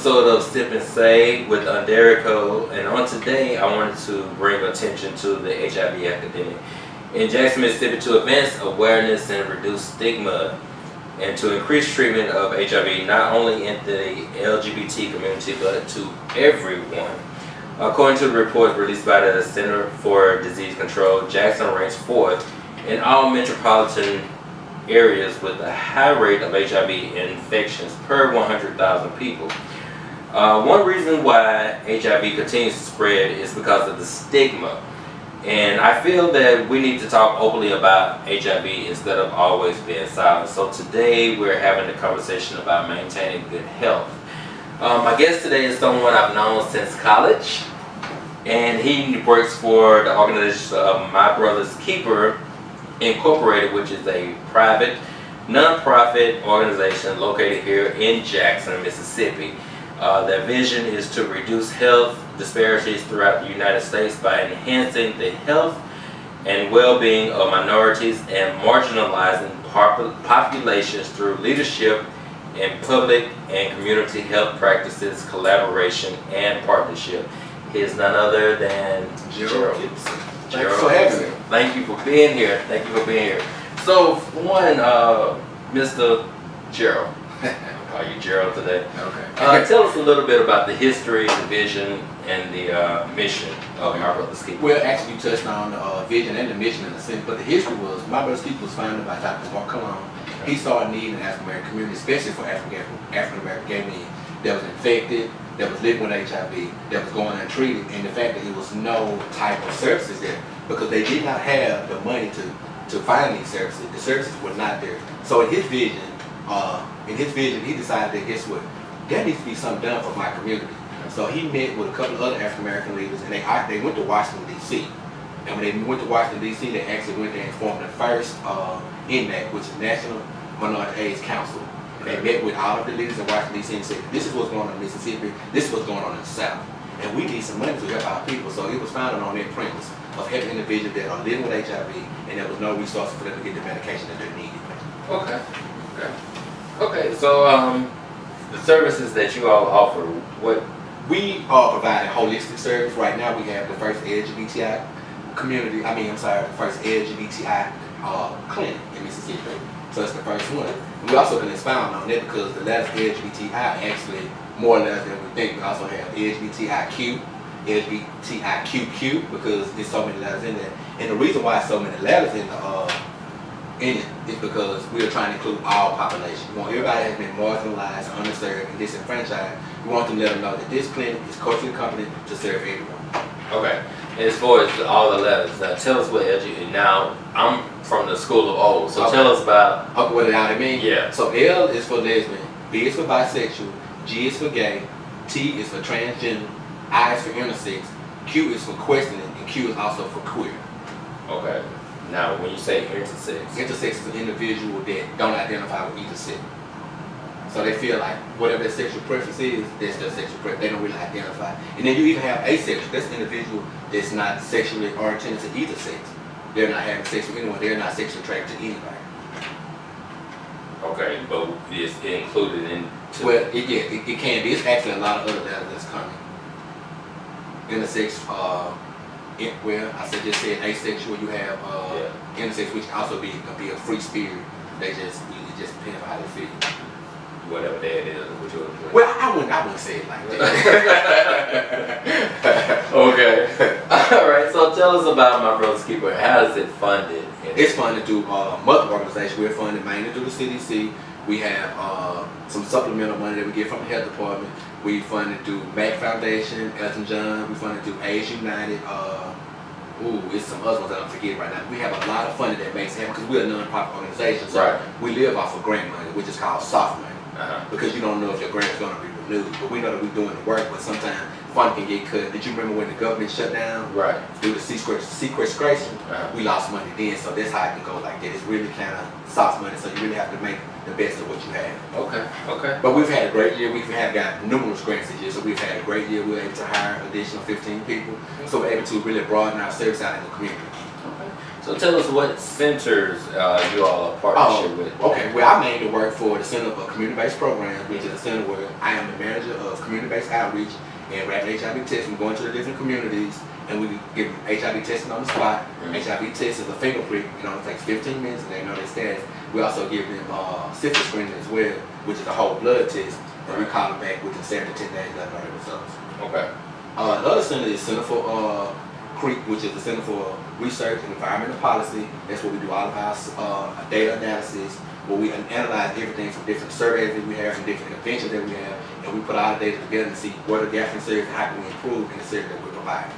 episode of Sip and Say with AnDerecco, and on today I wanted to bring attention to the HIV epidemic in Jackson, Mississippi to advance awareness and reduce stigma and to increase treatment of HIV not only in the LGBT community but to everyone. According to the report released by the Center for Disease Control, Jackson ranks 4th in all metropolitan areas with a high rate of HIV infections per 100,000 people. One reason why HIV continues to spread is because of the stigma. And I feel that we need to talk openly about HIV instead of always being silent. So today we're having a conversation about maintaining good health. My guest today is someone I've known since college, and he works for the organization of My Brother's Keeper Incorporated, which is a private, non-profit organization located here in Jackson, Mississippi. Their vision is to reduce health disparities throughout the United States by enhancing the health and well-being of minorities and marginalizing populations through leadership in public and community health practices, collaboration, and partnership. He is none other than Gerald Gibson. Thanks for having me. Thank you for being here. Thank you for being here. So, one, Mr. Gerald. I'll call you Gerald today. Okay. Tell us a little bit about the history, the vision, and the mission of My Brother's Keeper. Well, actually, you touched on the vision and the mission in a sense, but the history was My Brother's Keeper was founded by Dr. Mark Cologne. He saw a need in the African American community, especially for African American gay men that was infected, that was living with HIV, that was going untreated, and the fact that there was no type of services there because they did not have the money to find these services. The services were not there. So in his vision, he decided that guess what? There needs to be something done for my community. So he met with a couple of other African American leaders, and they went to Washington D.C. And when they went to Washington D.C., they actually went there and formed the first NAC, which is National Minority AIDS Council. They met with all of the leaders in Washington D.C. and said, this is what's going on in Mississippi, this is what's going on in the South. And we need some money to help our people. So it was founded on that premise of helping individuals that are living with HIV and there was no resources for them to get the medication that they needed. Okay. Okay, so the services that you all offer, what? We are providing holistic service. Right now we have the first LGBTI the first LGBTI clinic in Mississippi. So it's the first one. And we also can expound on that because the letters LGBTI actually more or less than we think. We also have LGBTIQ, LGBTIQQ because there's so many letters in there. And the reason why so many letters in it is because we are trying to include all populations. We want everybody that has been marginalized, underserved, and disenfranchised. We want to let them know that this clinic is culturally competent to serve everyone. Okay. And as far as all the letters, now tell us what LGBT. Now I'm from the school of old, so tell us about. Okay, what I mean? Yeah. So L is for lesbian, B is for bisexual, G is for gay, T is for transgender, I is for intersex, Q is for questioning, and Q is also for queer. Okay. Now, when you say intersex, intersex is an individual that don't identify with either sex. So they feel like whatever their sexual preference is, that's their sexual preference. They don't really identify. And then you even have asexual. That's an individual that's not sexually oriented to either sex. They're not having sex with anyone. They're not sexually attracted to anybody. Okay, but it's included in. Well, it can be. It's actually a lot of other data that's coming. Intersex. Well, just said asexual. You have intersex, which also be a free spirit. They just depend on how they feel. Whatever that is. Well, I wouldn't say it like that. Okay. All right. So tell us about My Brother's Keeper. How is it funded? It's funded through multiple organizations. We're funded mainly through the CDC. We have some supplemental money that we get from the health department. We funded through MAC Foundation, Elton John. We funded through AIDS United. It's some other ones that I'm forgetting right now. We have a lot of funding that makes happen because we're a non-profit organization. So we live off of grant money, which is called soft money. Because you don't know if your grant is going to be renewed. But we know that we're doing the work, but sometimes funding can get cut. Did you remember when the government shut down? Right. Due to sequestration, we lost money then, so that's how it can go like that. It's really kind of soft money, so you really have to make the best of what you have. Okay. But we've had a great year. We've got numerous grants this year, so we've had a great year. We were able to hire an additional 15 people, so we're able to really broaden our service out in the community. Okay. So tell us what centers you all are partnership with. Okay, well, I mainly work for the Center for Community-Based Programs, which is a center where I am the manager of community-based outreach and rapid HIV testing. We go into the different communities and we give them HIV testing on the spot. HIV test is a finger prick. It only takes 15 minutes and they know their status. We also give them syphilis screening as well, which is a whole blood test. And we call them back within 7 to 10 days after the results. Okay. The other center is Center for CREEP, which is the Center for Research and Environmental Policy. That's where we do all of our data analysis, where we analyze everything from different surveys that we have, from different conventions that we have, and we put all the data together and see what are gaps in service and how can we improve in the service that we provide.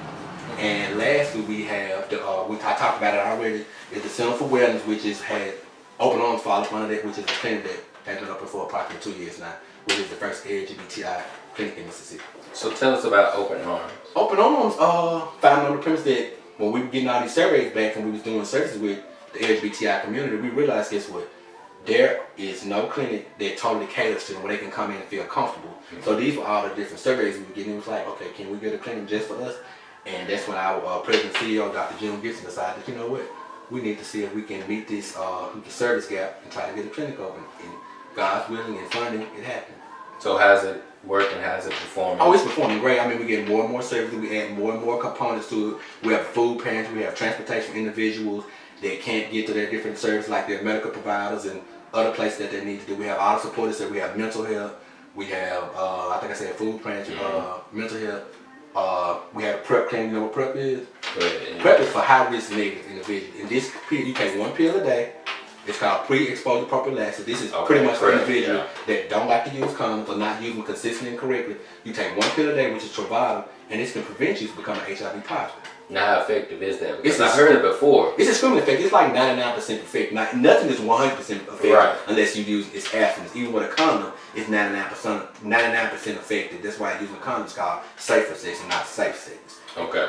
And lastly, we have the I talked about it already, is the Center for Wellness, which had open arms fall up under that, which is a clinic that has been open for approximately 2 years now, which is the first LGBTI clinic in Mississippi. So tell us about Open Arms. Open Arms found on the premise that when we were getting all these surveys back and we was doing services with the LGBTI community, we realized, guess what? There is no clinic that totally caters to them where they can come in and feel comfortable. So these were all the different surveys we were getting. It was like, okay, can we get a clinic just for us? And that's when our president and CEO, Dr. Gerald Gibson, decided that, you know what, we need to see if we can meet this the service gap and try to get a clinic open. And God's willing and funding, it happened. So how's it working? How's it performing? Oh, it's performing great. I mean, we get more and more services. We add more and more components to it. We have food pantry. We have transportation for individuals that can't get to their different services, like their medical providers and other places that they need to do. We have auto supporters. So we have mental health. We have, I think I said food pantry, mental health. We have PrEP clinic. You know what PrEP is? PrEP is for high-risk negative individuals. In this period, you take 1 pill a day. It's called pre-exposure prophylaxis. This is pretty much for individuals that don't like to use condoms or not use them consistently and correctly. You take 1 pill a day, which is Truvada, and this can prevent you from becoming HIV positive. Now, how effective is that? Because I heard it before. It's extremely effective. It's like 99% effective. Nothing is 100% effective unless you use its abstinence. Even with a condom, it's 99% effective. That's why using a condom is called safer sex and not safe sex. Okay.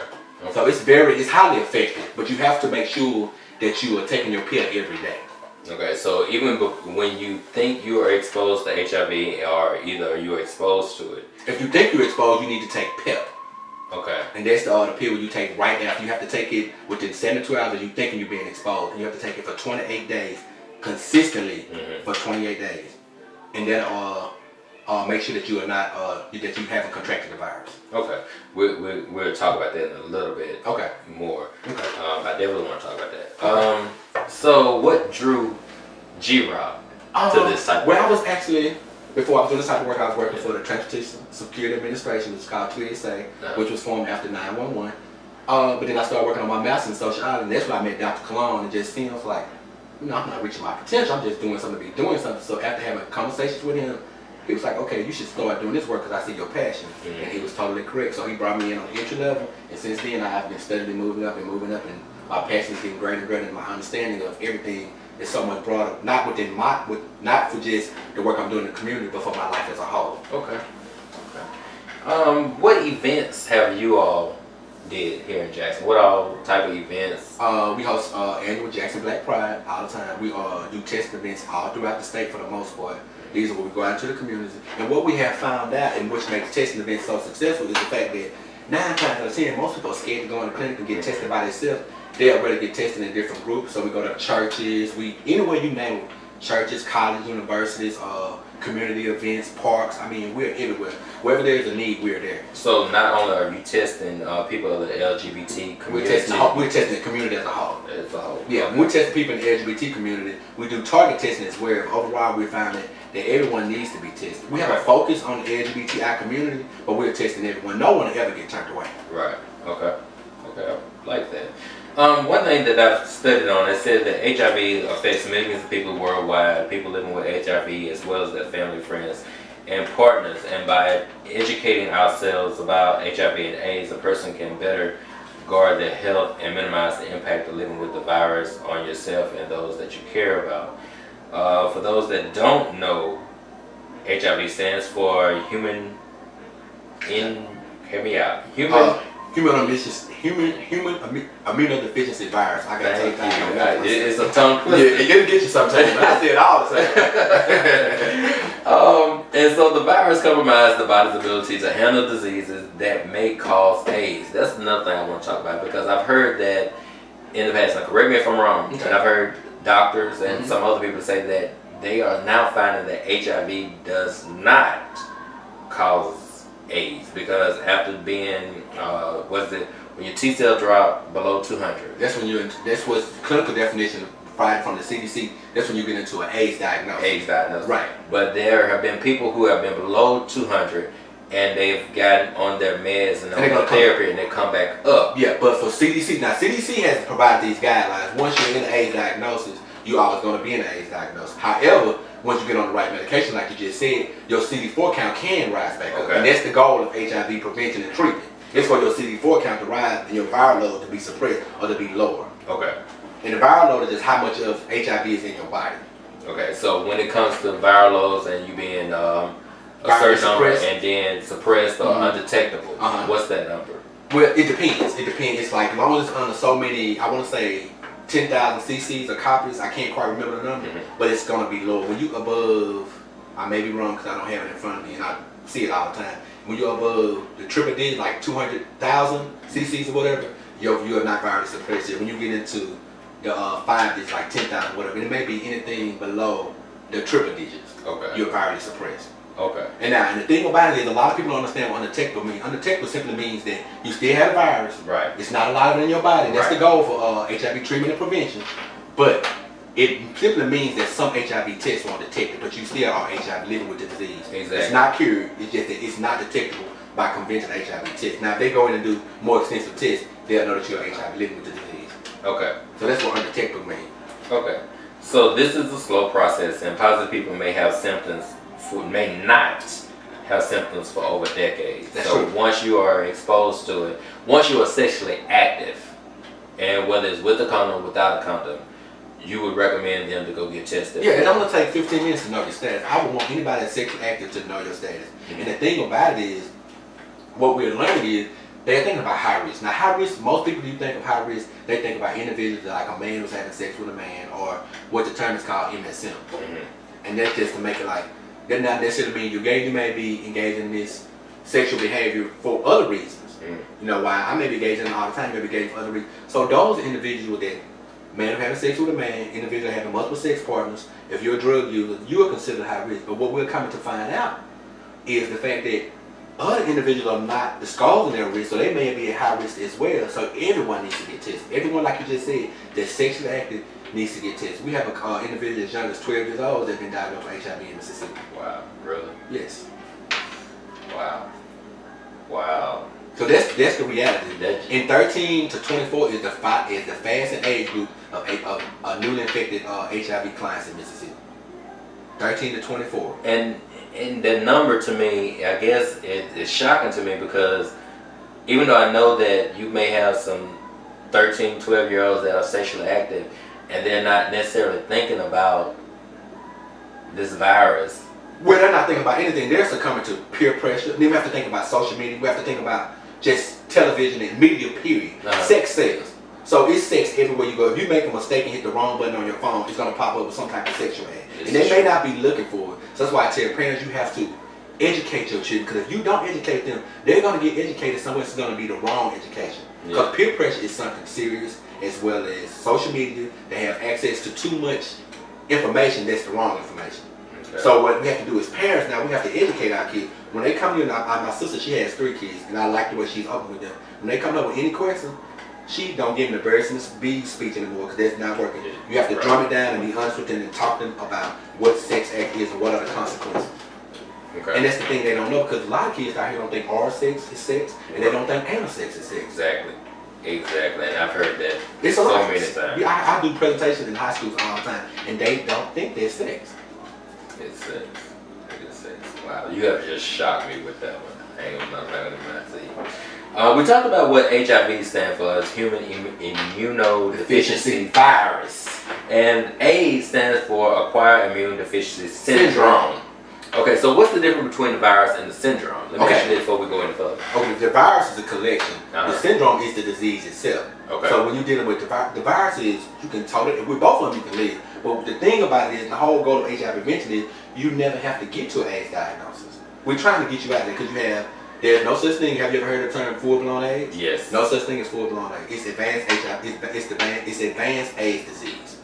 So it's highly effective, but you have to make sure that you are taking your pill every day. Okay, so even when you think you are exposed to HIV, or either you're exposed to it. If you think you're exposed, you need to take PEP. Okay. And that's the pill you take right after. You have to take it within 72 hours of you thinking you're being exposed. And you have to take it for 28 days, consistently for 28 days. And then make sure that you are not, that you haven't contracted the virus. Okay. We'll talk about that in a little bit more. Okay. I definitely want to talk about that. So what drew Gerald to this type of work? Well, I was actually, before I was doing this type of work, I was working for the Transportation Security Administration, which is called TSA, which was formed after 9/11. But then I started working on my master's in sociology, and that's when I met Dr. Cologne, and it just seems like, you know, I'm not reaching my potential, I'm just doing something to be doing something. So after having conversations with him, he was like, okay, you should start doing this work because I see your passion. And he was totally correct. So he brought me in on the entry level, and since then I've been steadily moving up, and my passion is getting greater and greater, and my understanding of everything is so much broader, not for just the work I'm doing in the community, but for my life as a whole. Okay. What events have you all did here in Jackson? What all type of events? We host annual Jackson Black Pride all the time. We do testing events all throughout the state for the most part. These are where we go out to the community. And what we have found out, and which makes testing events so successful, is the fact that 9 times out of 10, most people are scared to go in the clinic and get tested by themselves. They already get tested in different groups. So we go to churches, anywhere you name it, churches, colleges, universities, community events, parks. I mean, we're everywhere. Wherever there's a need, we're there. So not only are you testing people of the LGBT community, we're testing the community as a whole. Yeah, when we test people in the LGBT community, we do target testing as well. Overall, we found that everyone needs to be tested. We have a focus on the LGBTI community, but we're testing everyone. No one will ever get turned away. Right. Okay. I like that. One thing that I've studied on, it said that HIV affects millions of people worldwide, people living with HIV as well as their family, friends, and partners. And by educating ourselves about HIV and AIDS, a person can better guard their health and minimize the impact of living with the virus on yourself and those that you care about. For those that don't know, HIV stands for human immunodeficiency virus. I gotta take that. It's a tongue twister. Yeah, it'll get you sometimes, but I say it all the time. And so the virus compromises the body's ability to handle diseases that may cause AIDS. That's another thing I want to talk about, because I've heard that in the past, now correct me if I'm wrong, Okay. and I've heard doctors and some other people say that they are now finding that HIV does not cause AIDS, because after being, when your T cell drop below 200. That's when that's what clinical definition provided from the CDC. That's when you get into an AIDS diagnosis. AIDS diagnosis. Right. But there have been people who have been below 200 and they've gotten on their meds and on therapy and they come back up. Yeah, but for CDC, now CDC has provided these guidelines. Once you're in an AIDS diagnosis, you're always going to be in an AIDS diagnosis. However, once you get on the right medication, like you just said, your CD4 count can rise back up. And that's the goal of HIV prevention and treatment. It's for your CD4 count to rise and your viral load to be suppressed or to be lower. Okay. And the viral load is just how much of HIV is in your body. Okay, so when it comes to viral loads and you being a certain number and then suppressed or undetectable, what's that number? Well, it depends. It depends. It's like, as long as it's under so many, I want to say 10,000 cc's or copies, I can't quite remember the number, but it's going to be low. When you above, I may be wrong because I don't have it in front of me and I see it all the time. When you're above the triple digit, like 200,000 cc's or whatever, you're not virally suppressed yet. When you get into the 5 digits, like 10,000, whatever, it may be anything below the triple digits. Okay. You're virally suppressed. Okay. And the thing about it is, a lot of people don't understand what undetectable means. Undetectable simply means that you still have the virus. Right. It's not a lot of it in your body. That's the goal for HIV treatment and prevention. But it simply means that some HIV tests won't detect it, but you still are HIV living with the disease. Exactly. It's not cured. It's just that it's not detectable by conventional HIV tests. Now, if they go in and do more extensive tests, they'll know that you're HIV living with the disease. Okay. So that's what undetectable means. Okay. So this is a slow process, and positive people may have symptoms, may not have symptoms for over decades. That's so true. Once you are exposed to it, once you are sexually active, and whether it's with a condom or without a condom, you would recommend them to go get tested. Yeah, it only takes 15 minutes to know your status. I would want anybody that's sexually active to know your status. And the thing about it is, what we're learning is, they're thinking about high risk. Now, high risk, most people, you think of high risk, they think about individuals like a man who's having sex with a man, or what the term is called MSM. And that's just to make it like, that not necessarily mean you're gay. You may be engaged in this sexual behavior for other reasons. You know why? I may be engaged in it all the time, you may be engaged for other reasons. So those are individuals that, man who having sex with a man, individual having multiple sex partners, if you're a drug user, you are considered high risk. But what we're coming to find out is the fact that other individuals are not disclosing their risk, so they may be at high risk as well. So everyone needs to get tested. Everyone, like you just said, that's sexually active needs to get tested. We have an individual as young as 12 years old that's been diagnosed with HIV in Mississippi. Wow, really? Yes. Wow. Wow. So that's the reality. In 13 to 24 is the fastest age group of newly infected HIV clients in Mississippi. 13 to 24. And the number to me, I guess, it's shocking to me, because even though I know that you may have some 13, 12-year-olds that are sexually active and they're not necessarily thinking about this virus. Well, they're not thinking about anything. They're succumbing to peer pressure. Then we have to think about social media. We have to think about just television and media, period. Sex sells. So it's sex everywhere you go. If you make a mistake and hit the wrong button on your phone, it's going to pop up with some type of sexual ad. And they may not be looking for it. So that's why I tell parents, you have to educate your children. Because if you don't educate them, they're going to get educated somewhere. It's going to be the wrong education. Because peer pressure is something serious, as well as social media. They have access to too much information that's the wrong information. So what we have to do as parents now, we have to educate our kids. When they come here, my sister, she has 3 kids, and I like the way she's open with them. When they come up with any question, she don't give them the embarrassing speech anymore, because that's not working. You have to drum it down and be honest with them and talk to them about what sex act is and what are the consequences. And that's the thing they don't know, because a lot of kids out here don't think oral sex is sex, and they don't think anal sex is sex. Exactly. Exactly, and I've heard that it's so many times. I do presentations in high schools all the time, and they don't think they're sex. It's sex. It is sex. Wow, you have just shocked me with that one. I ain't gonna say. We talked about what HIV stands for as human immunodeficiency virus, and AIDS stands for acquired immune deficiency syndrome. Okay, so what's the difference between the virus and the syndrome? Let me ask you this before we go any further. Okay, the virus is a collection. The syndrome is the disease itself. Okay. So when you're dealing with the virus is, you can tolerate it. With both of them you can live. But the thing about it is, the whole goal of HIV prevention is you never have to get to an AIDS diagnosis. We're trying to get you out there because you have There's no such thing. Have you ever heard the term full-blown AIDS? Yes. No such thing as full-blown AIDS. It's advanced HIV. It's advanced AIDS disease.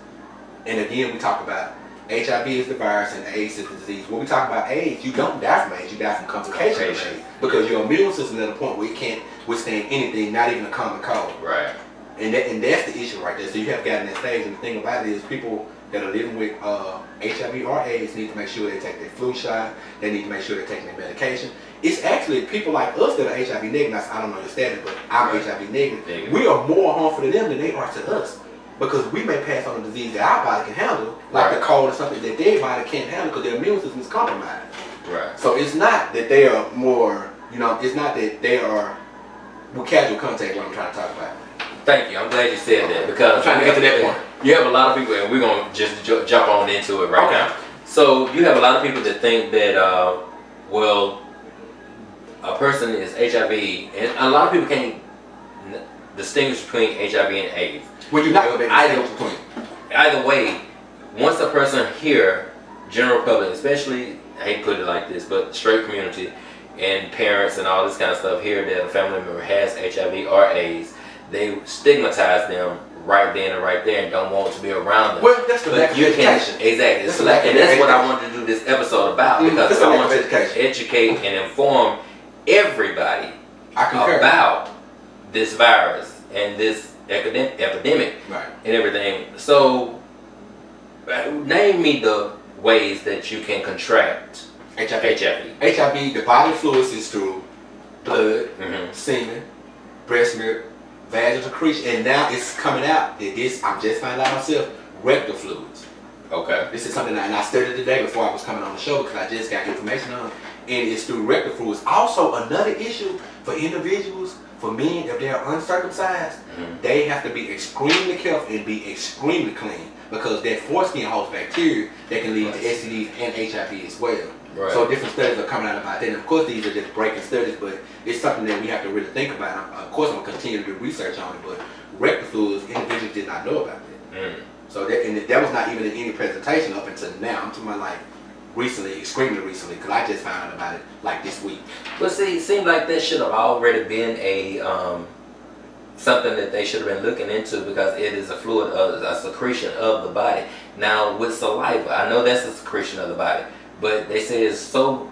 And again, we talk about HIV is the virus and AIDS is the disease. When we talk about AIDS, you don't die from AIDS. You die from complications of AIDS because your immune system is at a point where it can't withstand anything, not even a common cold. Right. And that's the issue right there. So you have gotten that stage. And the thing about it is, people that are living with HIV or AIDS need to make sure they take their flu shot. They need to make sure they're taking their medication. It's actually people like us that are HIV negative. I don't know your status, but I'm HIV negative. We are more harmful to them than they are to us. Because we may pass on a disease that our body can handle, like the cold or something that their body can't handle because their immune system is compromised. Right. So it's not that they are more, it's not that they are with casual contact what I'm trying to talk about. Thank you. I'm glad you said that because I'm trying to get to that point. You have a lot of people, and we're going to just jump on into it right now. So you have a lot of people that think that, well, a person is HIV, and a lot of people can't distinguish between HIV and AIDS. Well, you're not going to be able to distinguish between. Either way, once a person here, general public, especially, I hate to put it like this, but straight community and parents and all this kind of stuff here that a family member has HIV or AIDS, they stigmatize them right then and right there and don't want to be around them. Well, that's the lack of education. Exactly. And that's what I wanted to do this episode about, because I want to educate and inform everybody about this virus and this epidemic and everything. So, name me the ways that you can contract HIV. HIV, the bodily fluids is through blood, semen, breast milk, vaginal secretion, and now it's coming out that this, I'm just finding out myself, rectal fluids. Okay. This is something that, and I studied today before I was coming on the show because I just got information on it, and it's through rectal fluids. Also, another issue for individuals, for men, if they are uncircumcised, they have to be extremely careful and be extremely clean because that foreskin holds bacteria that can lead to STDs and HIV as well. Right. So different studies are coming out about that. And of course, these are just breaking studies, but it's something that we have to really think about. Of course, I'm going to continue to do research on it, but rectal fluids, individuals did not know about that. So that was not even in any presentation up until now. I'm talking about like recently, extremely recently, because I just found out about it like this week. But see, it seemed like that should have already been a something that they should have been looking into because it is a fluid, a secretion of the body. Now with saliva, I know that's a secretion of the body, but they say it's so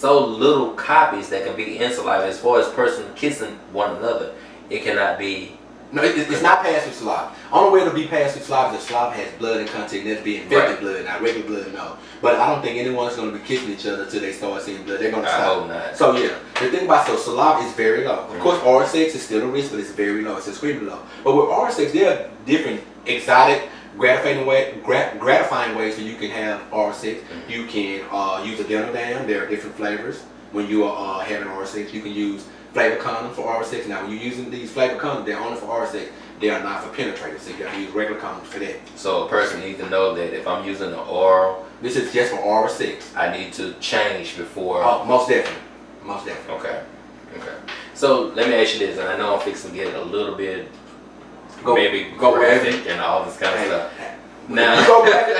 little copies that can be in saliva. As far as person kissing one another, it cannot be. No, it's not passed through saliva. Only way to be passed through saliva is if saliva has blood in contact, and that'll be infected blood, not regular blood, no. But I don't think anyone's going to be kissing each other until they start seeing blood. They're going to stop. I hope not. So yeah, the thing about saliva is very low. Of course, oral sex is still a risk, but it's very low. It's extremely low. But with oral sex, there are different exotic, gratifying ways that you can have oral sex. You can use a dental dam. There are different flavors when you are having oral sex. You can use flavor condom for oral sex. Now, when you're using these flavor condoms, they're only for oral sex. They are not for penetrators. So you got to use regular condoms for that. So a person needs to know that if I'm using the oral, this is just for oral sex. I need to change before. Oh, most definitely. Most definitely. Okay. Okay. So let me ask you this, and I know I'm fixing to get a little bit, maybe graphic and all this kind of stuff. Now,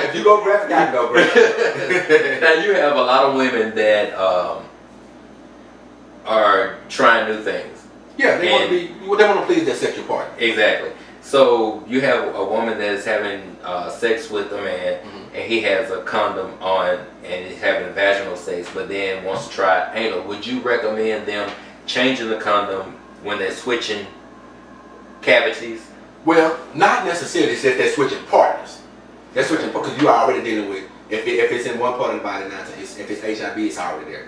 if you go graphic, I can go graphic. Now you have a lot of women that are trying new things. Yeah, they want to please their sexual partner. Exactly. So you have a woman that is having sex with a man, and he has a condom on, and he's having vaginal sex, but then wants to try anal. Would you recommend them changing the condom when they're switching cavities? Well, not necessarily. It's that they're switching partners. They're switching because you are already dealing with. If it's in one part of the body, now if it's HIV, it's already there.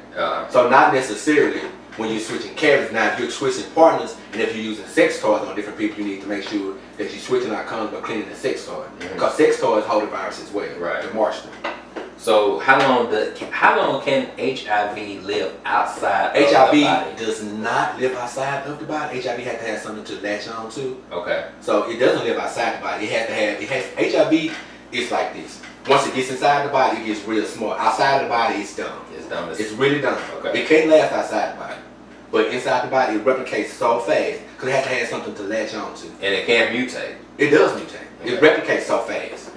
So not necessarily when you're switching cavities. Now, if you're switching partners, and if you're using sex toys on different people, you need to make sure that you're switching out condoms but cleaning the sex toy, because sex toys hold the virus as well. Right. The marshal. So how long can HIV live outside of the body? HIV does not live outside of the body. HIV has to have something to latch on to. Okay. So it doesn't live outside the body. HIV is like this. Once it gets inside the body, it gets real small. Outside of the body, it's dumb. It's dumb. It's really dumb. Okay. It can't last outside the body. But inside the body, it replicates so fast because it has to have something to latch on to. And it can't mutate. It does mutate. Okay. It replicates so fast.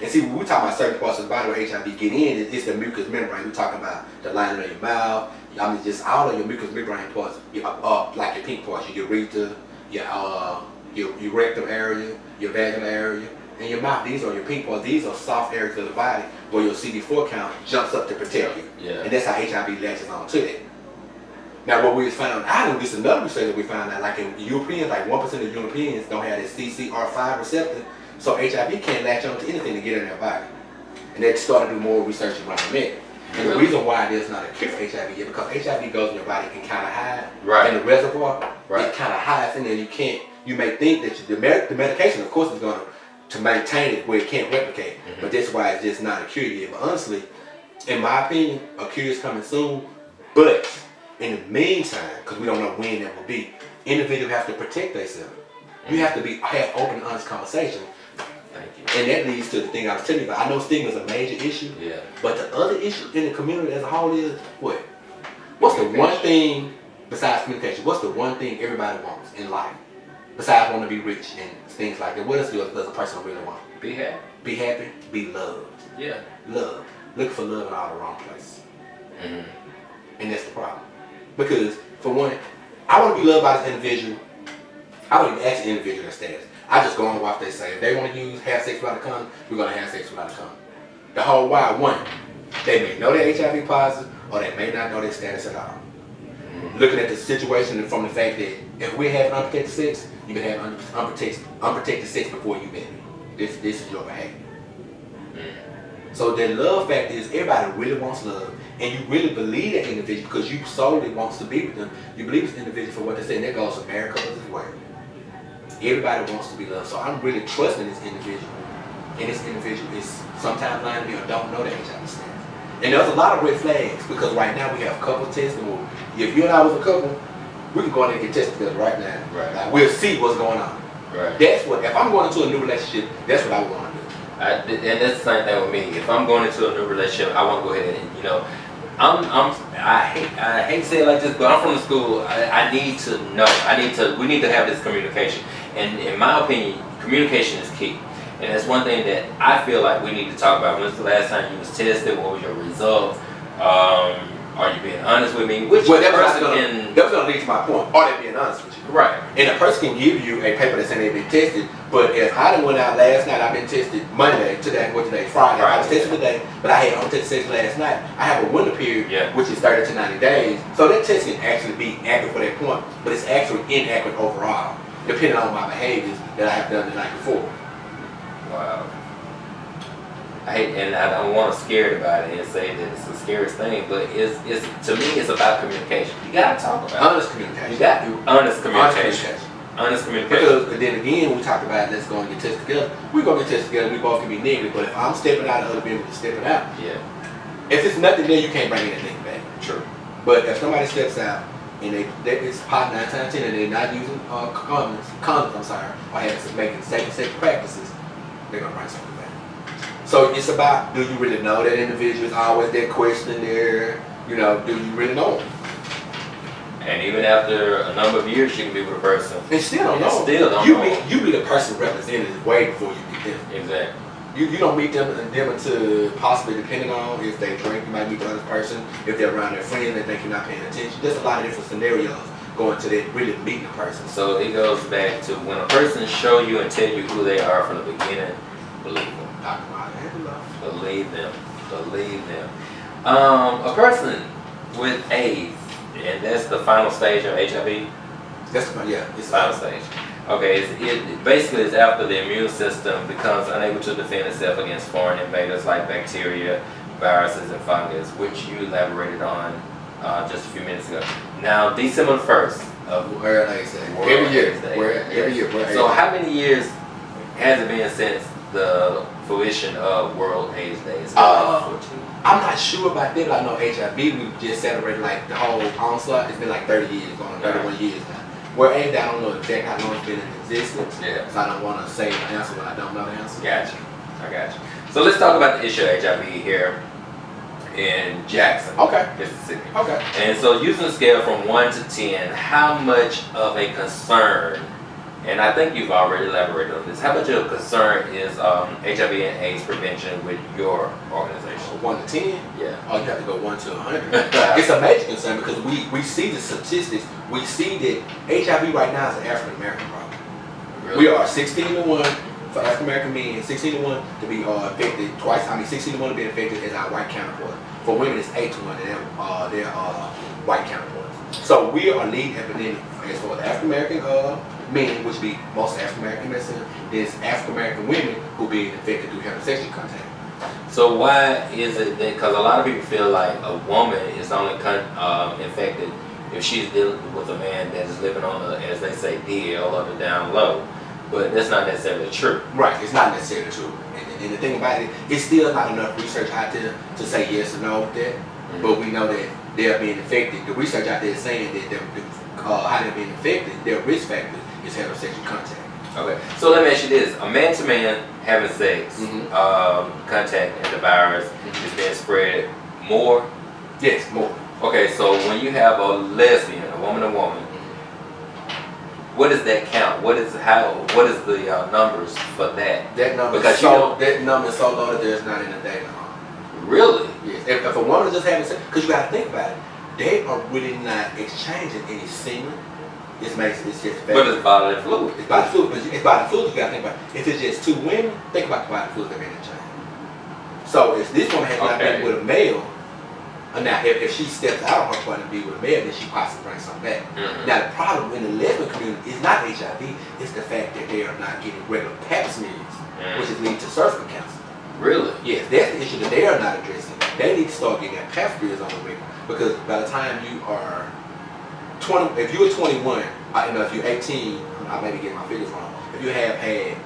And see, when we talk about certain parts of the body where HIV get in, it's the mucous membrane. We're talking about the lining of your mouth, I mean, just all of your mucous membrane parts, like your pink parts, your urethra, your rectum area, your vaginal area, and your mouth. These are your pink parts. These are soft areas of the body where your CD4 count jumps up to protect you. Yeah. And that's how HIV latches on to that. Now, what we found out, and this is another research that we found out, like in Europeans, like 1% of Europeans don't have this CCR5 receptor, so HIV can't latch on to anything to get in their body. And they started to do more research around that. And the reason why there's not a cure for HIV yet, because HIV goes in your body and kind of hide in the reservoir. It kind of hides in there. You may think that the medication, of course, is going to maintain it where it can't replicate. But that's why it's just not a cure yet. But honestly, in my opinion, a cure is coming soon. But in the meantime, because we don't know when that will be, individuals have to protect themselves. You have to have open and honest conversation. And that leads to the thing I was telling you about. I know stigma is a major issue, but the other issue in the community as a whole is what? What's the one thing besides communication? What's the one thing everybody wants in life besides wanting to be rich and things like that? What else does a person really want? Be happy. Be happy. Be loved. Yeah. Love. Look for love in all the wrong places. And that's the problem. Because for one, I want to be loved by this individual. I don't even ask the individual their status. I just go on what they say. If they want to have sex without a condom, we're going to have sex without a condom. The whole why, one, they may know they're HIV positive, or they may not know their status at all. Looking at the situation from the fact that if we're having unprotected sex, you can have unprotected sex before you've been. This is your behavior. So the love factor is everybody really wants love, and you really believe that individual because you solely wants to be with them. You believe this individual for what they say, and that goes to married couples as well. Everybody wants to be loved, so I'm really trusting this individual, and this individual is sometimes lying to me or don't know the HIV status. And there's a lot of red flags because right now we have couple testing. If you and I was a couple, we can go in and get tested together right now. Like, we'll see what's going on. That's what. If I'm going into a new relationship, that's what I would want to do. And that's the same thing with me. If I'm going into a new relationship, I want to go ahead and I hate to say it like this, but I'm from the school. I need to know. We need to have this communication. And in my opinion, communication is key. And that's one thing that I feel like we need to talk about. When's the last time you was tested? What was your result? Are you being honest with me? That's going to lead to my point. Are they being honest with you? Right. And a person can give you a paper that's saying they've been tested, but if I done went out last night, I've been tested Monday, today, Friday. I was tested today, but I had unprotected sex last night. I have a window period, which is 30 to 90 days. So that test can actually be accurate for that point, but it's actually inaccurate overall, depending on my behaviors that I have done the night before. Wow. I don't want to scare it about it and say that it's the scariest thing, but it's to me it's about communication. You gotta talk about honest communication. You got to honest communication. Honest communication. Because then again, we talked about let's go and get tested together. We're gonna get tested together. We both can be negative, but if I'm stepping out, the other people are stepping out. Yeah. If it's nothing there, you can't bring anything back. True. But if somebody steps out and it's pot 9 times 10 and they're not using condoms, or making safe sex practices, they're gonna bring something back. So it's about, do you really know that individual? Is always that question there. You know, do you really know them? And even after a number of years, you can be with a person. And still don't know. Still don't know. You meet a person representative way before you meet them. Exactly. You don't meet them until possibly depending on if they drink, you might meet the other person. If they're around their friends, they think you're not paying attention. There's a lot of different scenarios going to that really meeting a person. So it goes back to when a person show you and tell you who they are from the beginning, believe them. Believe them. Believe them. A person with AIDS, and that's the final stage of HIV? That's it's the final stage. Okay, it basically is after the immune system becomes unable to defend itself against foreign invaders like bacteria, viruses, and fungus, which you elaborated on just a few minutes ago. Now, December 1st of World AIDS Day. Every year. So how many years has it been since the fruition of World AIDS Day? I'm not sure about that, but I know HIV, we just celebrated like the whole onslaught. It's been like 30 years, going on 31 years now. Where AIDS Day, I don't know exactly how long it's been in existence. Yeah. So I don't want to say the answer when I don't know the answer. Gotcha. I got you. So let's talk about the issue of HIV here in Jackson, Mississippi. And so using a scale from 1 to 10, how much of a concern And I think you've already elaborated on this. How much of a concern is HIV and AIDS prevention with your organization? 1 to 10? Yeah. Oh, you have to go 1 to 100. It's a major concern because we see the statistics. We see that HIV right now is an African American problem. Really? We are 16 to 1 for African American men, 16 to 1 to be infected twice. 16 to 1 to be infected as our white counterpart. For women, it's 8 to 1 to their white counterparts. So we are leading epidemic as far as African American men, which be most African American medicine. There's African American women who be infected through heterosexual contact. So why is it that, because a lot of people feel like a woman is only infected if she's dealing with a man that is living on the, as they say, DL or the down low, but that's not necessarily true. Right, it's not necessarily true. And the thing about it, it's still not enough research out there to say yes or no with that, but we know that they're being infected. The research out there is saying that how they're being infected, their risk factor is heterosexual contact. Okay, so let me ask you this: a man-to-man having sex, contact, and the virus is being spread more. Yes, more. Okay, so when you have a lesbian, a woman to woman, what does that count? What is the numbers for that? That number because that number is so low that there's not in the data. Really? Yes. If a woman is just having sex, because you got to think about it, they are really not exchanging any semen. It's just bad. But it's bodily fluid. It's bodily fluid, but it's bodily fluid. You got to think about it. If it's just 2 women, think about the bodily fluid that being exchanged. So if this woman has not been with a male, now if she steps out of her point and be with a male, then she possibly brings something back. Now the problem in the lesbian community is not HIV; it's the fact that they are not getting regular pap smears, which is leading to cervical cancer. Really? Yes, that's the issue that they are not addressing. They need to start getting that pap smears on the regular, because by the time you are 20, if you're 21, if you're 18, I may be getting my figures wrong. If you have had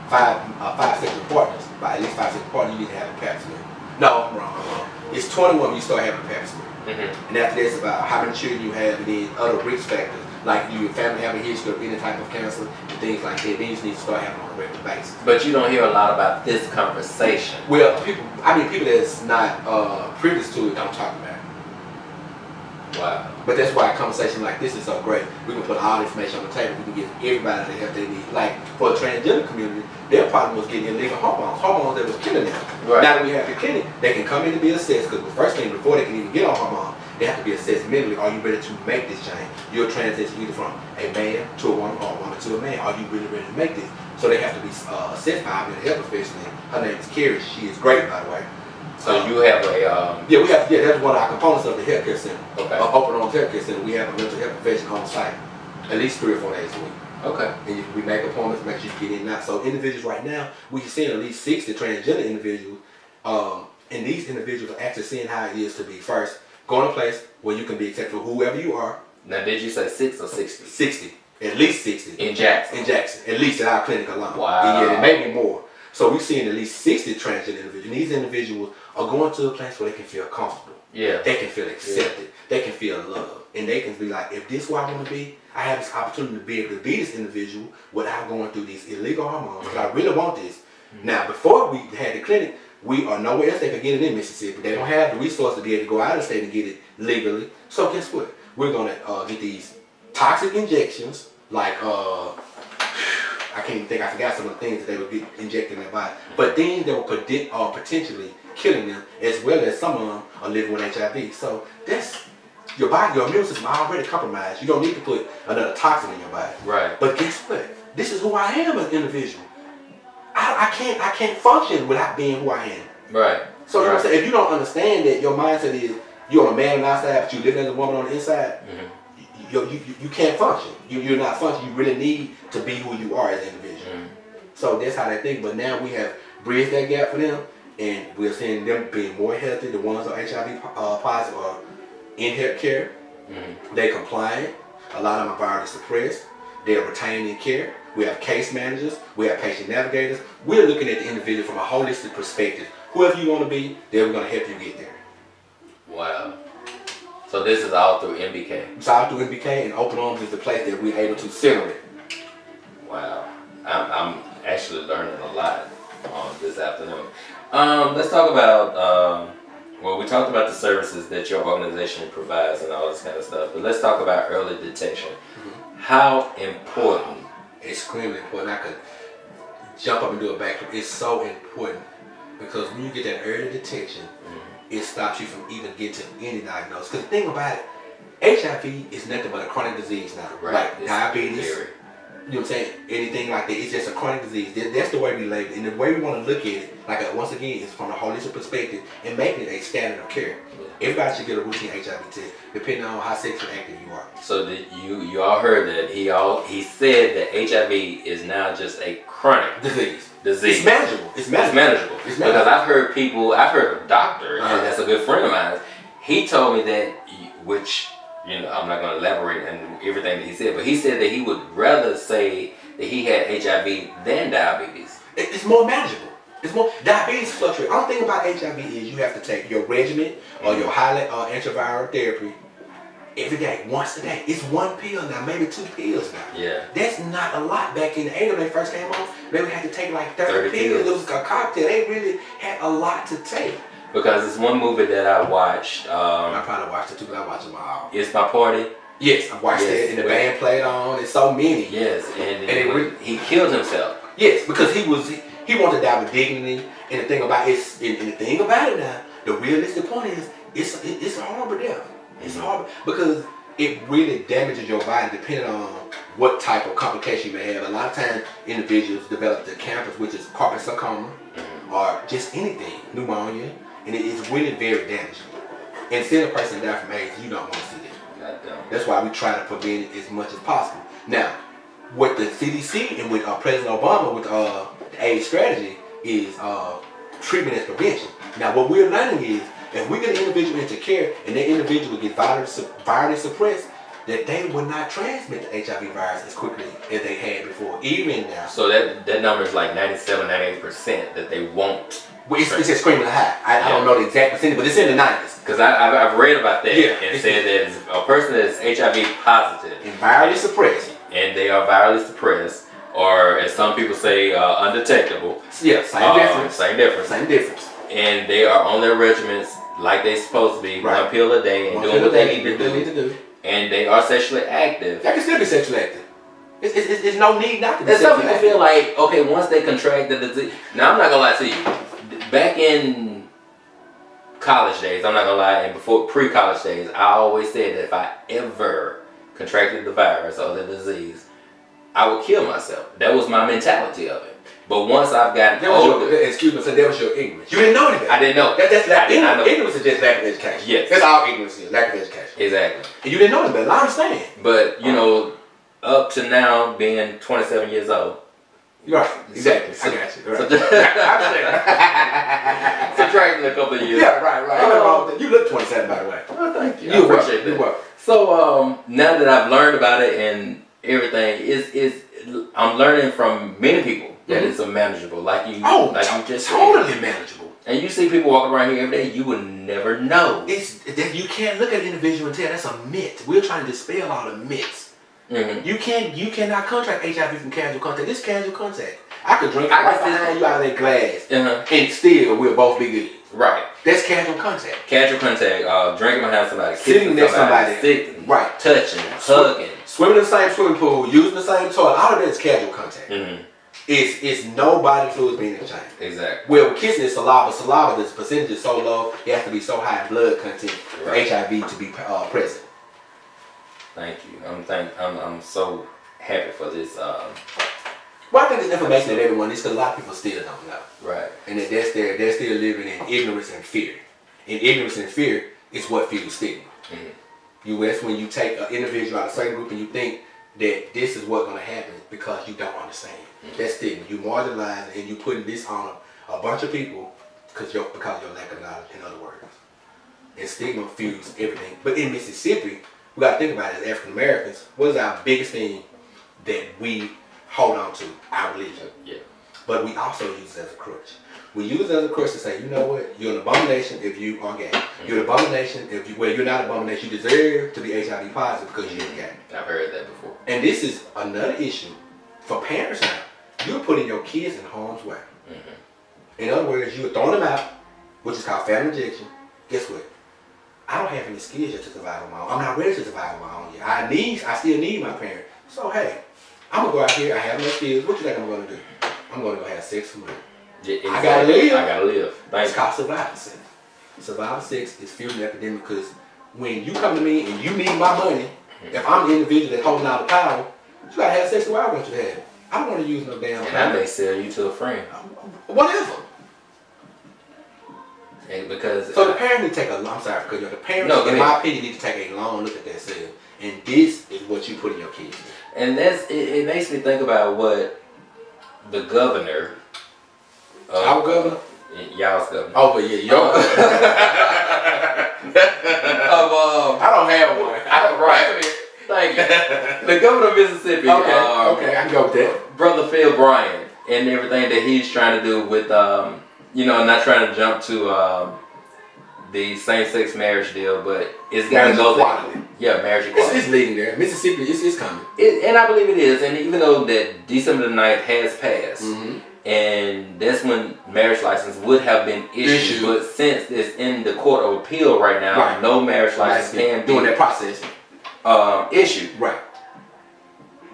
five sexual partners, by at least 5 sexual partners, you need to have a pap smear. No, I'm wrong. It's 21 when you start having a pap smear. And after that's about how many children you have, and then other risk factors, like your family having a history of any type of cancer and things like that. Then you just need to start having on a regular basis. But you don't hear a lot about this conversation. Well, people that's not privy to it don't talk about it. Wow. But that's why a conversation like this is so great. We can put all the information on the table. We can give everybody the help they need. Like for the transgender community, their problem was getting illegal hormones that was killing them. Right. Now that we have the clinic, they can come in to be assessed, because the first thing, before they can even get on hormone, they have to be assessed mentally. Are you ready to make this change? You're transition either from a man to a woman or a woman to a man. Are you really ready to make this? So they have to be assessed by a mental health professional. Her name is Carrie. She is great, by the way. So you have a that's one of our components of the healthcare center. Okay. Open Arms Healthcare Center. We have a mental health professional on site at least 3 or 4 days a week. Okay. And we make appointments, make sure you get in and out. So individuals right now, we're seeing at least 60 transgender individuals, and these individuals are actually seeing how it is to be first going to a place where you can be accepted for whoever you are. Now, did you say 6 or 60? 60, at least 60 in Jackson. In Jackson, at least at our clinic alone. Wow. And yeah, it may be more. So we're seeing at least 60 transgender individuals. And these individuals are going to a place where they can feel comfortable. Yeah. They can feel accepted. Yeah. They can feel loved. And they can be like, if this is where I want to be, I have this opportunity to be able to be this individual without going through these illegal hormones. Because I really want this. Now, before we had the clinic, we are nowhere else they can get it in Mississippi. They don't have the resources to be able to go out of the state and get it legally. So guess what? We're going to get these toxic injections, like I can't even think, I forgot some of the things that they would get injected in their body. But things that were potentially killing them, as well as some of them are living with HIV. So that's your body, your immune system already compromised. You don't need to put another toxin in your body. Right. But guess what? This is who I am as an individual. I can't function without being who I am. Right. So you know what I'm saying? If you don't understand that your mindset is you're a man on the outside, but you live as a woman on the inside, you can't function. You're not functioning. You really need to be who you are as an individual. So that's how they think. But now we have bridged that gap for them, and we're seeing them being more healthy. The ones on HIV positive are in health care. They're compliant. A lot of them are virally suppressed. They're retained in care. We have case managers. We have patient navigators. We're looking at the individual from a holistic perspective. Whoever you want to be, then we're going to help you get there. Wow. So this is all through MBK? It's all through MBK, and Open Arms is the place that we're able to center it. Wow. I'm actually learning a lot this afternoon. Let's talk about, well, we talked about the services that your organization provides and all this kind of stuff, but let's talk about early detection. How important extremely important. I could jump up and do a backflip. It's so important because when you get that early detection, it stops you from even getting to any diagnosis. Because the thing about it, HIV is nothing but a chronic disease now. Right. Like It's diabetes, scary. you know what I'm saying? Anything like that, it's just a chronic disease. That's the way we label it. And the way we want to look at it, like once again, is from a holistic perspective and making it a standard of care. Everybody should get a routine HIV test, depending on how sexually active you are. So you all heard that he said that HIV is now just a chronic disease. It's manageable. It's manageable. Because I've heard a doctor, and that's a good friend of mine. He told me that, which, you know, I'm not going to elaborate on everything that he said, but he said that he would rather say that he had HIV than diabetes. It's more manageable. It's more, diabetes fluctuates. Only thing about HIV is you have to take your regimen or your highly antiviral therapy every day, once a day. It's one pill now, maybe 2 pills now. Yeah. That's not a lot. Back in the 80s when they first came on, they would have to take like 30 pills. It was a cocktail. They really had a lot to take. Because it's one movie that I watched. I probably watched it too, but I watched them all. It's My Party. Yes, I watched it, and the band played on. It's so many. Yes, and he killed himself. Yes, because he wanted to die with dignity. And the thing about it now, the realistic point is, it's a horrible death. It's horrible because it really damages your body depending on what type of complication you may have. A lot of times, individuals develop the cancers, which is corpus sarcoma, or just anything, pneumonia, and it is really very damaging. And seeing a person die from AIDS, you don't want to see that. That's why we try to prevent it as much as possible. Now, what the CDC and with President Obama with the AIDS strategy is treatment as prevention. Now, what we're learning is if we get an individual into care and that individual gets virally suppressed, that they will not transmit the HIV virus as quickly as they had before, even now. So that number is like 97, 98% that they won't. Well, it's just screaming high. I don't know the exact percentage, but it's in the 90s. Because I've read about that and said that a person that is HIV positive and virally suppressed, and they are virally suppressed, or as some people say, undetectable. Yeah, same difference. Same difference. Same difference. And they are on their regimens like they're supposed to be, one pill a day, and doing what they need to do. And they are sexually active. They can still be sexually active. It's no need not to be sexually active. Some people feel like, okay, once they contract the disease. Now, I'm not going to lie to you. Back in college days, I'm not going to lie, and before pre-college days, I always said that if I ever contracted the virus or the disease, I would kill myself. That was my mentality of it. But once I've gotten older, excuse me, so that was your ignorance. You didn't know that. I didn't know. Ignorance is just lack of education. Yes. That's all ignorance is, lack of education. Exactly. And you didn't know that, but I understand. But, you know, up to now, being 27 years old. Right, exactly. I got you. Right. Subtracting a couple of years. Yeah, right. You look 27, by the way. Oh, thank you. I appreciate that. You're welcome. So, now that I've learned about it and everything, I'm learning from many people that it's manageable, like you just totally said. manageable. And you see people walking around here every day, you would never know. You can't look at an individual and tell that's a myth. We're trying to dispel all the myths. You cannot contract HIV from casual contact. This casual contact. I could drink right behind you out of that glass, and still we'll both be good. Right. That's casual contact. Casual contact. Drinking behind somebody, sitting next to somebody, sitting, right, touching, hugging, swimming in the same swimming pool, using the same toilet. All of that is casual contact. It's no body fluids being exchanged. Exactly. Well, kissing is saliva. Saliva, the percentage is so low, it has to be so high in blood content for HIV to be present. Thank you. I'm so happy for this. Well, I think it's information that everyone needs because a lot of people still don't know. Right. And that they're still living in ignorance and fear. And ignorance and fear is what fuels stigma. That's when you take an individual out of a certain group and you think that this is what's going to happen because you don't understand. That's stigma. You marginalize and you putting this on a bunch of people because of your lack of knowledge, in other words. And stigma fuels everything. But in Mississippi, we got to think about it as African Americans. What is our biggest thing that we hold on to? Our religion. Yeah. But we also use it as a crutch. We use it as a crutch to say, you know what, you're an abomination if you are gay. You're an abomination if you're not an abomination, you deserve to be HIV positive because you're gay. I've heard that before. And this is another issue for parents now. You're putting your kids in harm's way. In other words, you're throwing them out, which is called family rejection. Guess what? I don't have any skills yet to survive on my own. I'm not ready to survive on my own yet. I still need my parents. So hey, I'm gonna go out here. I have no skills. What you think I'm gonna do? I'm gonna go have sex for money. Yeah, exactly. I gotta live. I gotta live. It's called survival sex. Survival sex is fueling the epidemic because when you come to me and you need my money, if I'm the individual that's holding out the power, you gotta have sex the way I want you to have it. I don't want to use no damn. And I may sell you to a friend. Whatever. And because so the parent need to take a. I'm sorry, because the parents, in my opinion, need to take a long look at that sale. And this is what you put in your kids. And it makes me think about what the governor. Our governor. Y'all's governor. Oh, but yeah, your I don't have one. I don't, right. Thank you. The governor of Mississippi. Okay, okay, I can go with that. Brother Phil Bryant and everything that he's trying to do with, you know, not trying to jump to the same-sex marriage deal, but it's got to go there. Yeah, marriage equality. It's leading there. Mississippi, it's coming. And I believe it is. And even though that December the 9th has passed, and that's when marriage license would have been issued, but since it's in the court of appeal right now, no marriage license can be doing that process issued. Right.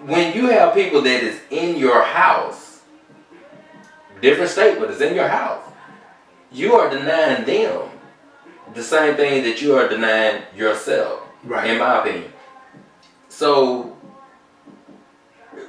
When you have people that is in your house, different state, but it's in your house, you are denying them the same thing that you are denying yourself. Right. In my opinion. So,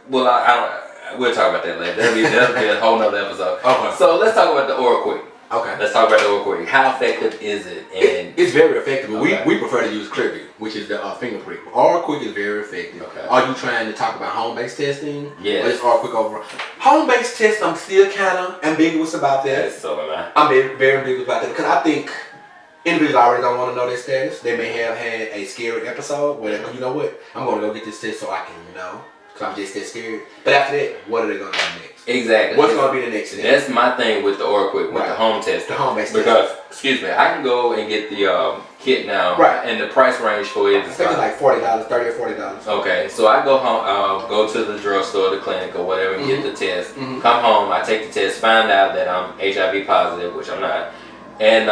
well, we'll talk about that later. That'll be a whole nother episode. Okay. So let's talk about the oral quick. Okay. Let's talk about the oral quick. How effective is it? And it's very effective. Okay. We prefer to use Clearview, which is the finger prick. Oral quick is very effective. Okay. Are you trying to talk about home-based testing? Yes. Or is oral quick overall? Home-based test, I'm still kind of ambiguous about that. Yes, so am I. I'm very ambiguous about that because I think individuals already don't want to know their status. They may have had a scary episode where you know what, I'm going to go get this test so I can know. I'm just that scared. But after that, what are they going to do next? Exactly. What's going to be the next step? That's my thing with the oral quick, with the home test. The home-based test. Because, excuse me, I can go and get the kit now. Right. And the price range for it is like $40, $30 or $40. Okay. So I go home, go to the drugstore, the clinic, or whatever, and get the test. Come home, I take the test, find out that I'm HIV positive, which I'm not. And,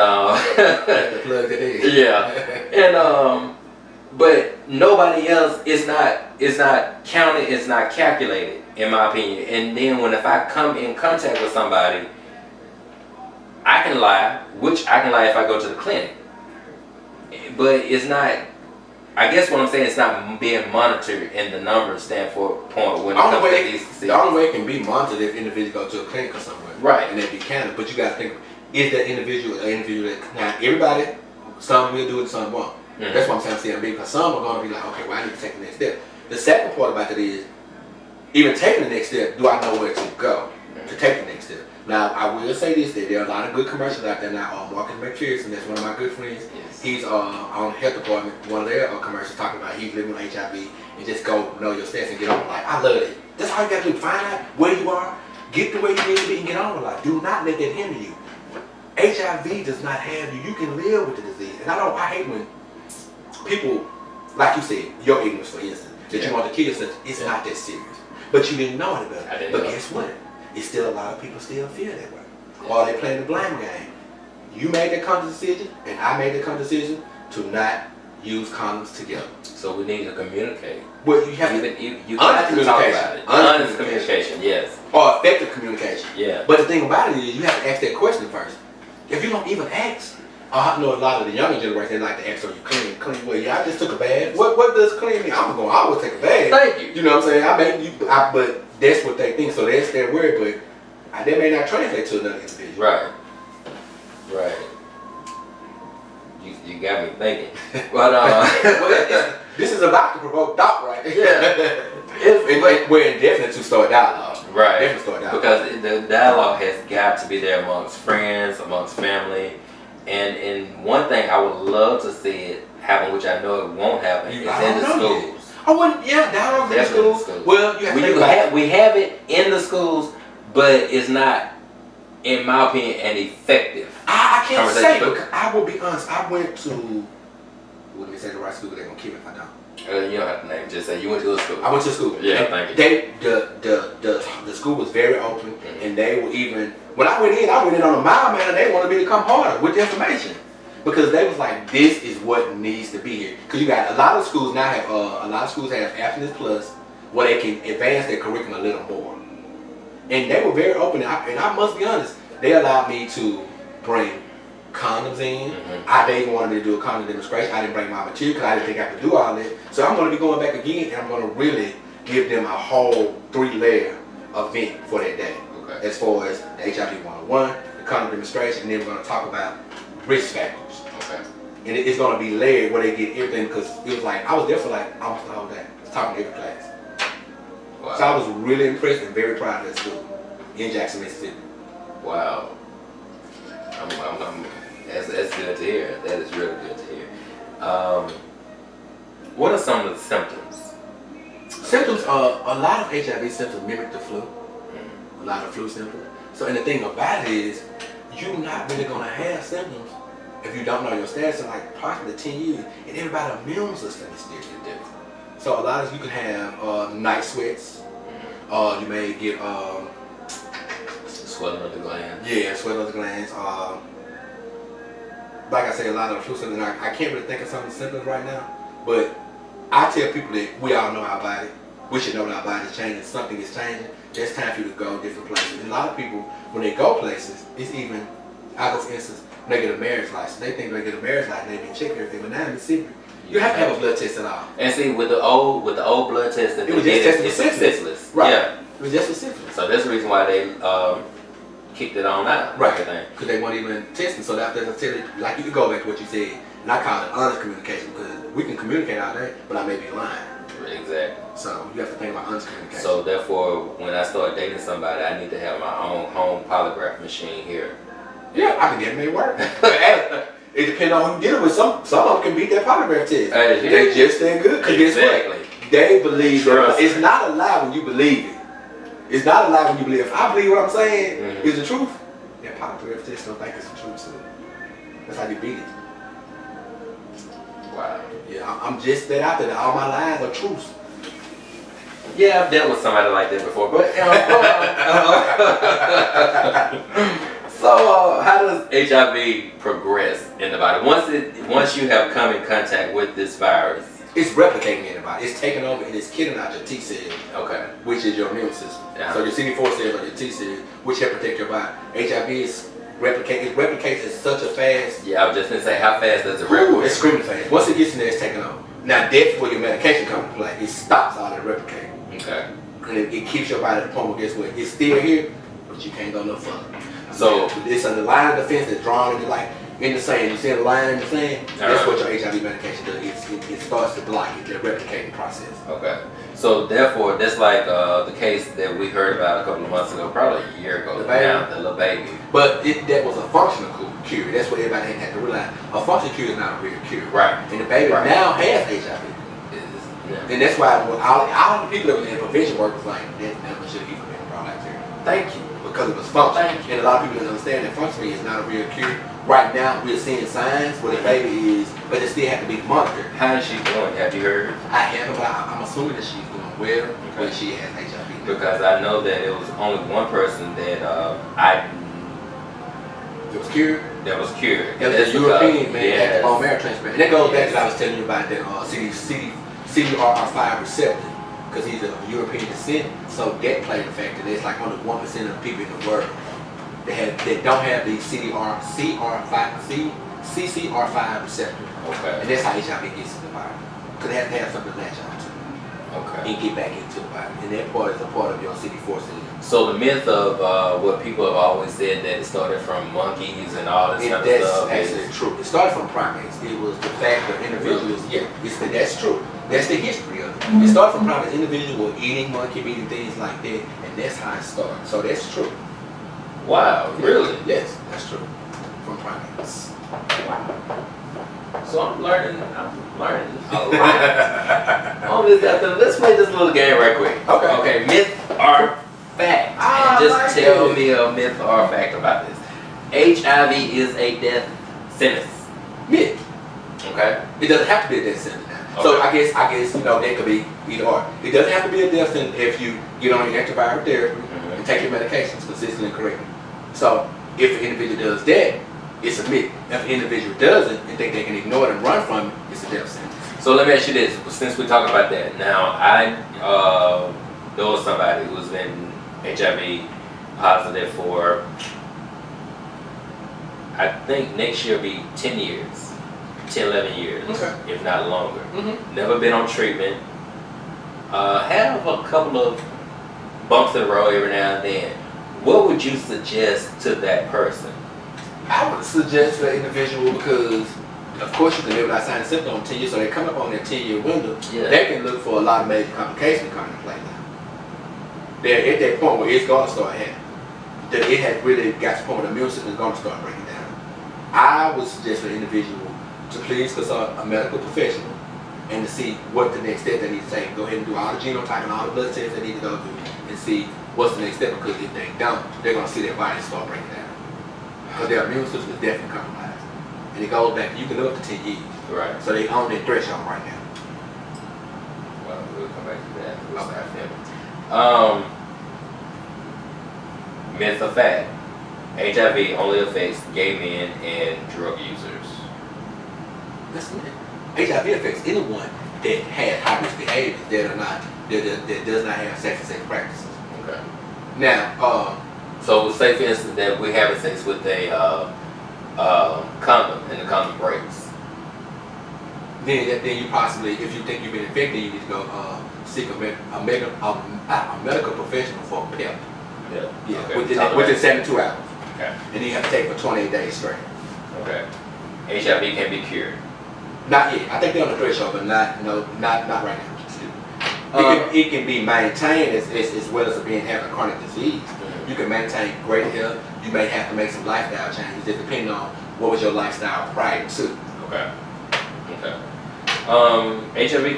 plug it in. Yeah. And, but nobody else is not counted, it's not calculated, in my opinion. And then if I come in contact with somebody, I can lie, which I can lie if I go to the clinic. But it's not, I guess what I'm saying, it's not being monitored in the numbers standpoint when it comes to these decisions. The only way it can be monitored if individuals go to a clinic or somewhere. Right. And they be counted. But you got to think, is that individual an individual that, now everybody, some will do it, some won't. That's what I'm saying, because some are going to be like, okay, well, I need to take the next step. The second part about it is, even taking the next step, do I know where to go to take the next step? Now, I will say this, that there are a lot of good commercials out there now. Marcus McPherson, that's one of my good friends. Yes. He's on the health department, one of their commercials talking about he's living with HIV and just go know your stats and get on with life. I love it. That's all you got to do. Find out where you are, get to where you need to be, and get on with life. Do not let that hinder you. HIV does not have you. You can live with the disease. And I hate when people, like you said, your ignorance, for instance, that you want to kill yourself, it's not that serious. But you didn't know any better. But guess what? It's still a lot of people still feel that way. Or they playing the blame game. You made that conscious decision, and I made the conscious decision to not use condoms together. So we need to communicate. Well, you have you got to talk about it. Honest communication, yes. Or effective communication. Yeah. But the thing about it is, you have to ask that question first. If you don't even ask, I know a lot of the younger generation, they like to ask, are you clean? Clean? Well, yeah, I just took a bath. What does clean mean? I'm going to always take a bath. Thank you. You know what I'm saying? But that's what they think, so that's their word, but they may not translate to another individual. Right. Right. You got me thinking. But well, this is about to provoke thought, right? Yeah. We're indefinite to start dialogue. Right. Definitely start dialogue. Because the dialogue has got to be there amongst friends, amongst family. And one thing I would love to see it happen, which I know it won't happen, is in the schools. Dialogue in the schools. Well, you have we have it in the schools, but it's not, in my opinion, an effective. I can't say, because I will be honest. I went to, let me say the right school, they're gonna kill me if I don't. You don't have to name it. Just say you went to a school. I went to school. Yeah, thank you. The school was very open, and they were even. When I went in on a mild manner. They wanted me to come harder with the information because they was like, "This is what needs to be here." Because you got a lot of schools now have abstinence plus, where they can advance their curriculum a little more. And they were very open, and I must be honest, they allowed me to bring condoms in. They even wanted me to do a condom demonstration. I didn't bring my material because I didn't think I could do all that. So I'm going to be going back again, and I'm going to really give them a whole 3-layer event for that day. Okay. As far as the HIV 101, the condom demonstration, and then we're going to talk about risk factors. Okay. And it's going to be layered where they get everything, because it was like, I was there for like almost the whole day, talking to every class. Wow. So I was really impressed and very proud of that school in Jackson, Mississippi. Wow. That's good to hear. That is really good to hear. What are some of the symptoms? Symptoms, a lot of HIV symptoms mimic the flu. A lot of flu symptoms. So, and the thing about it is, you're not really going to have symptoms if you don't know your status in like approximately 10 years. And everybody's immune system is still different. So a lot of you can have night sweats. You may get swelling of the glands. Yeah, swelling of the glands. Like I say, a lot of the flu symptoms. I can't really think of some of the symptoms right now, but I tell people that we all know our body. We should know that our body's changing. Something is changing. It's time for you to go different places. And a lot of people, when they go places, it's even, I go for instance, when they get a marriage license, they think they get a marriage license, they can check everything, but now in Mississippi, you have to have a blood test at all. And see, with the old blood test, it was just testing for syphilis. Right. Yeah. It was just for syphilis. So that's the reason why they kicked it on out. Right. Because they weren't even testing. So after I tell you, like you can go back to what you said, and I call it honest communication, because we can communicate all day, but I may be lying. Exactly. So you have to think about honest communication. So therefore, when I start dating somebody, I need to have my own home polygraph machine here. Yeah, I can get them to work. It depends on who you dealing with. Some of them can beat that polygraph test. They just that good. Exactly. They believe that. It's not a lie when you believe it. It's not a lie when you believe it. If I believe what I'm saying is the truth, that polygraph test don't think it's the truth. So that's how you beat it. Wow. Yeah, I'm just that out there. All my lies are truths. Yeah, I've dealt with somebody like that before, but so how does HIV progress in the body? Once you have come in contact with this virus, it's replicating in the body. It's taking over and it's killing out your T cells. Okay. Which is your immune system. Yeah. So your CD4 cells are your T cells, which help protect your body. HIV is it replicates at such a fast. Yeah, I was just gonna say, how fast does it replicate? It's screaming fast. Once it gets in there, it's taking over. Now that's where your medication comes into play. It stops all that replicating. Okay. And it keeps your body at the point where guess what? It's still here, but you can't go no further. So it's a line of defense that's drawn in the, like in the sand. You see the line in the sand? That's what your HIV medication does. It starts to block it, the replicating process. Okay. So therefore, that's like the case that we heard about a couple of months ago, probably a year ago. The little baby. But that was a functional cure. That's what everybody had to realize. A functional cure is not a real cure. Right. And the baby now has HIV. Yeah. And that's why all the people that were in prevention work was like, that never should have even been brought out here. Thank you. Because it was functional. And a lot of people don't understand that functioning is not a real cure. Right now, we're seeing signs where the baby is, but it still have to be monitored. How is she doing? Have you heard? I haven't, but I'm assuming that she's doing well when she has HIV. Because I know that it was only one person that it was cured? That was cured. That was a European man that had bone marrow transplant. And that goes back to what I was telling you about that CDR5 receptor, because he's of European descent, so that played a factor. There's like only 1% of the people in the world that don't have the CCR5 receptor. Okay. And that's how HIV gets in the body. Because they have to have something to latch on to. Okay. And get back into the body. And that part is a part of your CD4 cell. So the myth of what people have always said that it started from monkeys and all this kind of stuff. That's actually true. It started from primates. It was the fact that individuals, that's true. That's the history of it. It started from primates. Individuals were eating monkey meat and things like that, and that's how it started. So that's true. Wow, really? Yes, that's true. From primates. Wow. So I'm learning a lot on this afternoon. Let's play this little game right quick. Okay. Okay, myth or fact. And just tell me a myth or a fact about this. HIV is a death sentence. Myth. Okay. It doesn't have to be a death sentence. Okay. So I guess that could be either or. It doesn't have to be a death sentence if you get on your antiviral therapy and take your medications consistently and correctly. So if an individual does that, it's a myth. If an individual doesn't and think they can ignore it and run from it, it's a death sentence. So let me ask you this, since we talk about that, now I know somebody who's been HIV positive for, I think next year will be 10 years, 10, 11 years, Okay. if not longer. Mm-hmm. Never been on treatment. Have a couple of bumps in the road every now and then. What would you suggest to that person? I would suggest to that individual, because of course you can live without signs and symptoms on 10 years, so they come up on that 10-year window, Yeah. they can look for a lot of major complications coming into play now. They're at that point where it's going to start happening. That it has really got to the point where the immune system is going to start breaking down. I would suggest for the individual to please consult a medical professional and to see what the next step they need to take. Go ahead and do all the genotype and all the blood tests they need to go through and see what's the next step, because if they don't, they're going to see their body start breaking down. Because their immune system is definitely compromised. And it goes back, you can live up to 10 years. Right. So they own their threshold right now. Well, we'll come back to that. We'll Okay. start there. Myth or fact? HIV only affects gay men and drug users. That's it. HIV affects anyone that has high-risk behaviors that does not have sex practices. Okay. Now, So say for instance that we're having sex with a condom and the condom breaks. then you possibly, if you think you've been infected, you need to go seek a medical professional for a PEP. Yeah. Okay. Within 72 hours. Okay. And then you have to take it for 28 days straight. Okay. HIV can be cured. Not yet. I think they're on the threshold, but not right now. It can be maintained as well as being having a chronic disease. You can maintain great health. You may have to make some lifestyle changes, just depending on what was your lifestyle prior to. Okay. Okay. HIV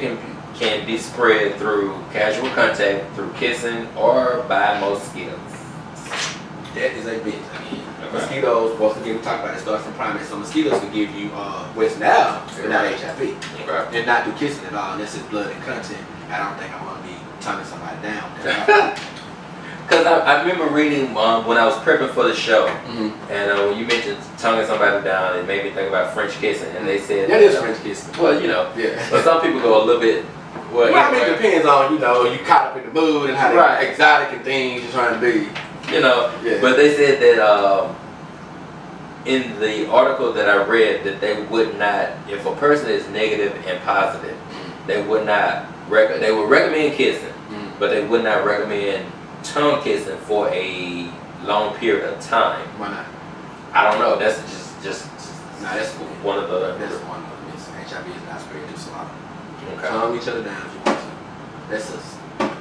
can be spread through casual contact, through kissing, or by mosquitoes. That is a big thing. Okay. Mosquitoes, once again, we talked about it, starts from primates. So mosquitoes can give you West Nile, but not HIV. Okay. And not do kissing at all, unless it's blood and content. I don't think I want to be tonguing somebody down. Because I remember reading when I was prepping for the show, Mm-hmm. and when you mentioned tonguing somebody down, it made me think about French kissing, and they said That is French kissing. Well, you know, Yeah. but some people go a little bit. Well, I mean, it anyway, depends on, you caught up in the mood and how Right. exotic and things you're trying to be. you know. Yeah. But they said that in the article that I read that they would not, if a person is negative and positive, they would not they would recommend kissing, but they would not recommend tongue kissing for a long period of time. Why not? I don't know. That's just Nah, that's cool. one of the. That's one of them. HIV is not spread through saliva. Okay. Tongue each other down if you want to. That's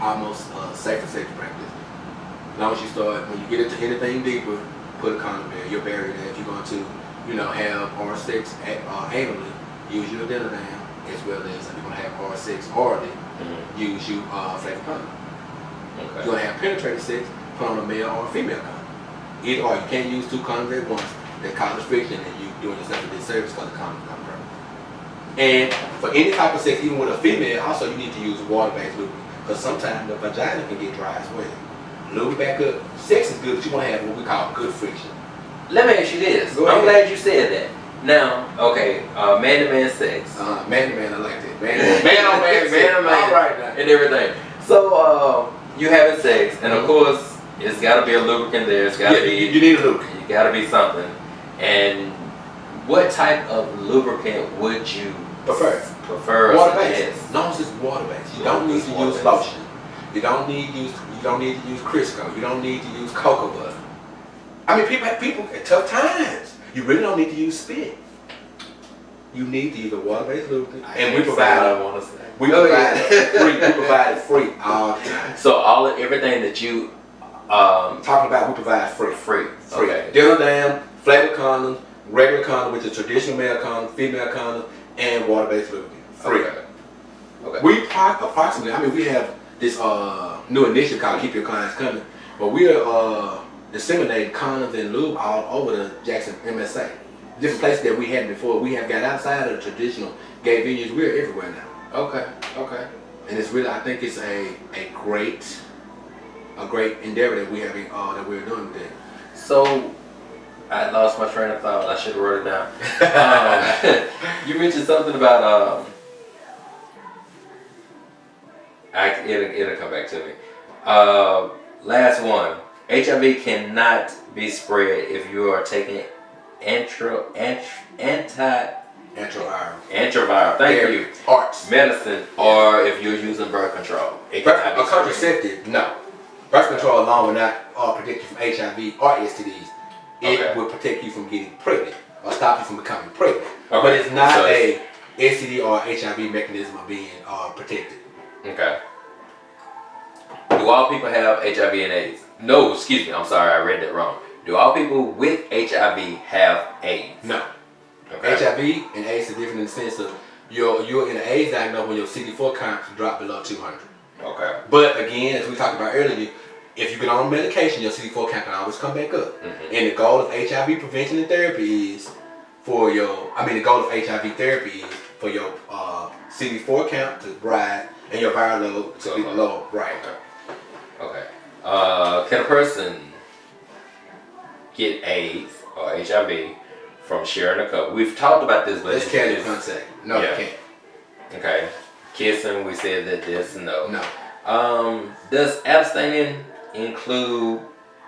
almost safer sex practice. As long as you start, when you get into anything deeper, put a condom there. You'll bury that. If you're going to, have oral sex anally, use your dinner down, as well as if you're going to have oral sex orally, use you flavor condom. Okay. You're going to have penetrative sex, put on a male or a female condom. Either or, you can't use two condoms at once. That causes friction and you doing yourself a disservice because the condom's not perfect. And for any type of sex, even with a female, also you need to use water-based lubricant, because sometimes the vagina can get dry as well. Lube back up. Sex is good, but you want to have what we call good friction. Let me ask you this. Go I'm ahead. glad you said that. Now, okay, man-to-man sex. Man to man, I like that. Man on man, Man on man. All right now. And everything. So, you having sex, and of course, it's got to be a lubricant there. It's got to be. You need a lubricant. You got to be something. And what type of lubricant would you prefer? Water-based. As long as it's water-based. You don't need to use lotion. You don't need to use Crisco. You don't need to use cocoa butter. I mean, people at tough times. You really don't need to use spit. You need to use a water-based lubricant, and we provide it. want to say. We provide it free. We provide it free all the time. So everything that you Talking about, we provide free. free. Free. Okay. Dinner dam, flavored condoms, regular condom, which is traditional male condom, female condom, and water-based lubricant. Free. Okay. We approximately, we have this new initiative called Keep Your Clients Coming, but we are disseminating condoms and lube all over the Jackson MSA. Different places that we hadn't before. We have got outside of the traditional gay venues. We're everywhere now. Okay. Okay. And it's really, I think it's a great endeavor that we have that we're doing today. So, I lost my train of thought. I should have wrote it down. You mentioned something about It'll come back to me. Last one. HIV cannot be spread if you are taking antiretroviral. Thank you. Arts. Medicine, or if you're using birth control. A contraceptive, no. Birth control alone will not protect you from HIV or STDs. It will protect you from getting pregnant or stop you from becoming pregnant. Okay. But it's not a STD or HIV mechanism of being protected. Okay. Do all people have HIV and AIDS? No, excuse me. I'm sorry, I read that wrong. Do all people with HIV have AIDS? No. Okay. HIV and AIDS are different in the sense of you're in an AIDS diagnosis when your CD4 count drop below 200. Okay. But again, as we talked about earlier, if you get on medication, your CD4 count can always come back up. Mm-hmm. And the goal of HIV prevention and therapy is for your, the goal of HIV therapy is for your CD4 count to rise and your viral load to be low. Right. Okay. Can a person get AIDS or HIV from sharing a cup? We've talked about this, but it's casual contact. No, you can't. Okay. Kissing, we said that this and no. No. Does abstaining include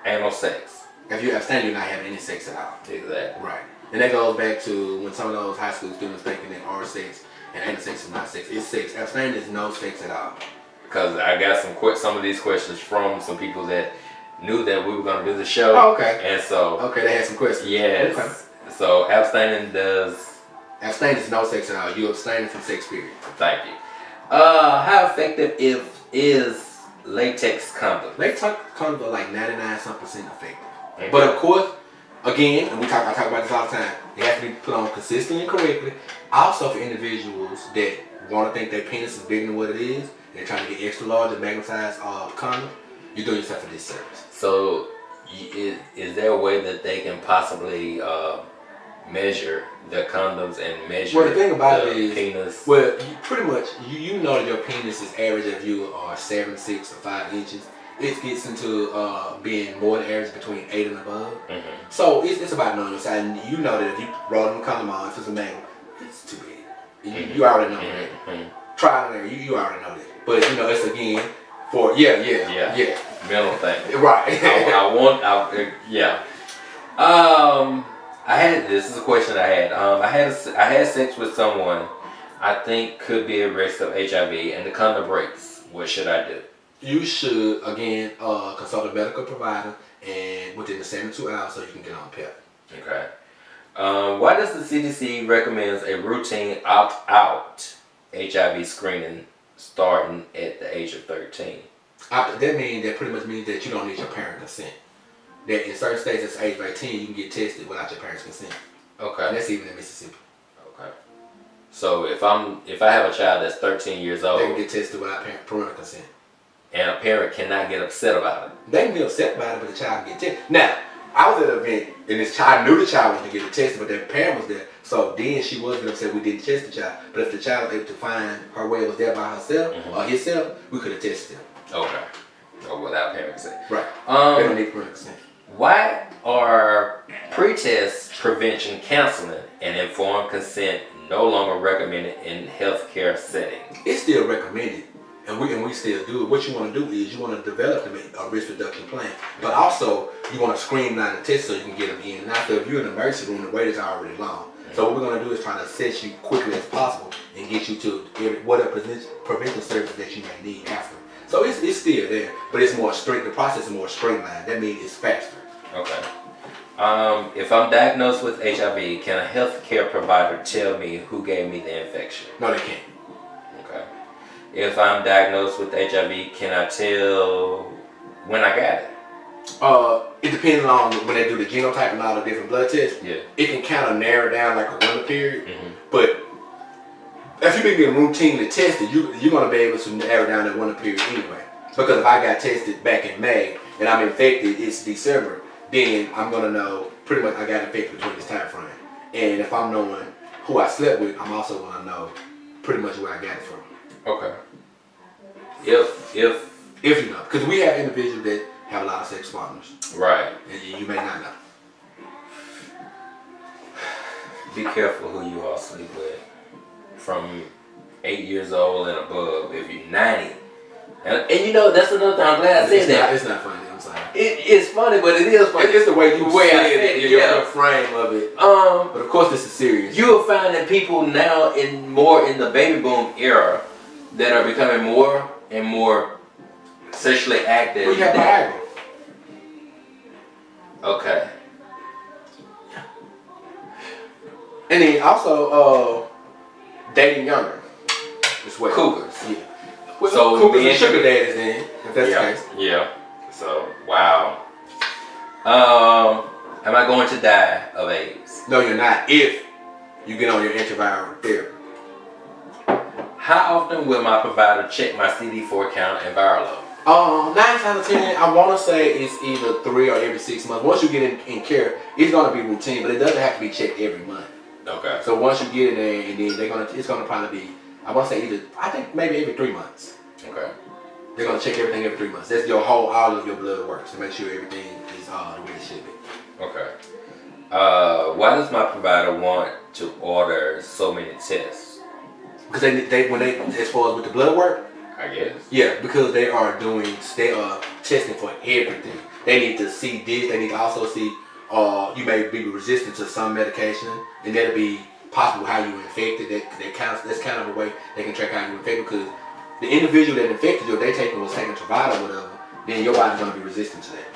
anal sex? If you abstain, you're not having any sex at all. Exactly. Right. And that goes back to when some of those high school students thinking that oral sex and anal sex is not sex. It's sex. Abstaining is no sex at all. Because I got some of these questions from some people that knew that we were going to do the show. Oh, okay. And so. Okay, they had some questions. Yes. Okay. So abstaining does. Abstaining is no sex at all. You abstaining from sex, period. Thank you. How effective is latex condom? Latex condoms are like 99% effective. Okay. But of course, again, and I talk about this all the time, they have to be put on consistently and correctly. Also for individuals that want to think their penis is bigger than what it is, and they're trying to get extra large and magnetized condom, you're doing yourself a disservice. So, is there a way that they can possibly measure the condoms and measure the thing about it is, penis? Well, pretty much, you know that your penis is average if you are 7, 6, or 5 inches. It gets into being more than average between 8 and above. Mm-hmm. So it's about knowing your size. And you know that if you roll them condom on, if it's a man, it's too big. Mm-hmm. You already know that. Mm-hmm. Trial and error, you already know that. But it's again for mental thing. Right. I had this is a question I had. I had sex with someone I think could be at risk of HIV, and the condom breaks. What should I do? You should again consult a medical provider and within the 72 hours so you can get on PEP. Okay. Why does the CDC recommend a routine opt-out HIV screening starting at the age of 13? That pretty much means that you don't need your parent consent. That in certain states, at the age of 18, you can get tested without your parents' consent. Okay. And that's even in Mississippi. Okay. So if I have a child that's 13 years old, they can get tested without parental consent. And a parent cannot get upset about it. They can be upset about it, but the child can get tested. Now, I was at an event, and this child knew the child was going to get tested, but their parent was there. So then she was going to upset we didn't test the child. But if the child was able to find her way was there by herself or himself, we could have tested him. Okay. Or without parent consent. Right. They don't need parental consent. Why are pre-test prevention counseling and informed consent no longer recommended in healthcare settings? It's still recommended. And we still do it. What you want to do is you want to develop a risk reduction plan, but also you want to streamline the test so you can get them in. Now, so if you're in the emergency room, the wait is already long. So what we're going to do is try to assess you quickly as possible and get you to whatever preventive service that you may need after. So it's still there, but it's more strict. The process is more streamlined. That means it's faster. Okay. If I'm diagnosed with HIV, can a healthcare provider tell me who gave me the infection? No, they can't. Okay. If I'm diagnosed with HIV, can I tell when I got it? It depends on when they do the genotype and all the different blood tests. Yeah. It can kind of narrow down like a window period. Mm-hmm. But if you've been getting routinely tested, you're going to be able to narrow down that window period anyway. Because if I got tested back in May and I'm infected, it's December, then I'm going to know pretty much I got infected between this time frame. And if I'm knowing who I slept with, I'm also going to know pretty much where I got it from. Okay. If you know, because we have individuals that have a lot of sex partners. Right. And you may not know. Be careful who you all sleep with. From 8 years old and above. If you're 90, And you know, that's another thing. I'm glad I said that. It's not funny. I'm sorry. It's funny, but it is funny. It's the way you say it, yeah. your frame of it. But of course, this is serious. You will find that people now more in the baby boom era that are becoming more and more sexually active. We have Viagra. Okay. And then also dating younger as well. Cougars. Yeah. Well, So cougars and sugar daddies then, if that's the case. Yeah. So wow. Am I going to die of AIDS? No, you're not. If you get on your antiviral therapy. How often will my provider check my CD4 count and viral load? 9 times out of 10, I want to say it's either 3 or every 6 months. Once you get in care, it's going to be routine, but it doesn't have to be checked every month. Okay. So once you get in there, and then it's going to probably be, I want to say I think maybe every 3 months. Okay. They're going to check everything every 3 months. That's all of your blood works to make sure everything is the way it should be. Okay. Why does my provider want to order so many tests? Because as far as with the blood work, I guess. yeah, because they are testing for everything. They need to see this. They need to also see you may be resistant to some medication, and that'll be possible how you infected. That's kind of a way they can track how you infected, because the individual that infected you, was taking Truvada or whatever, then your body's going to be resistant to that.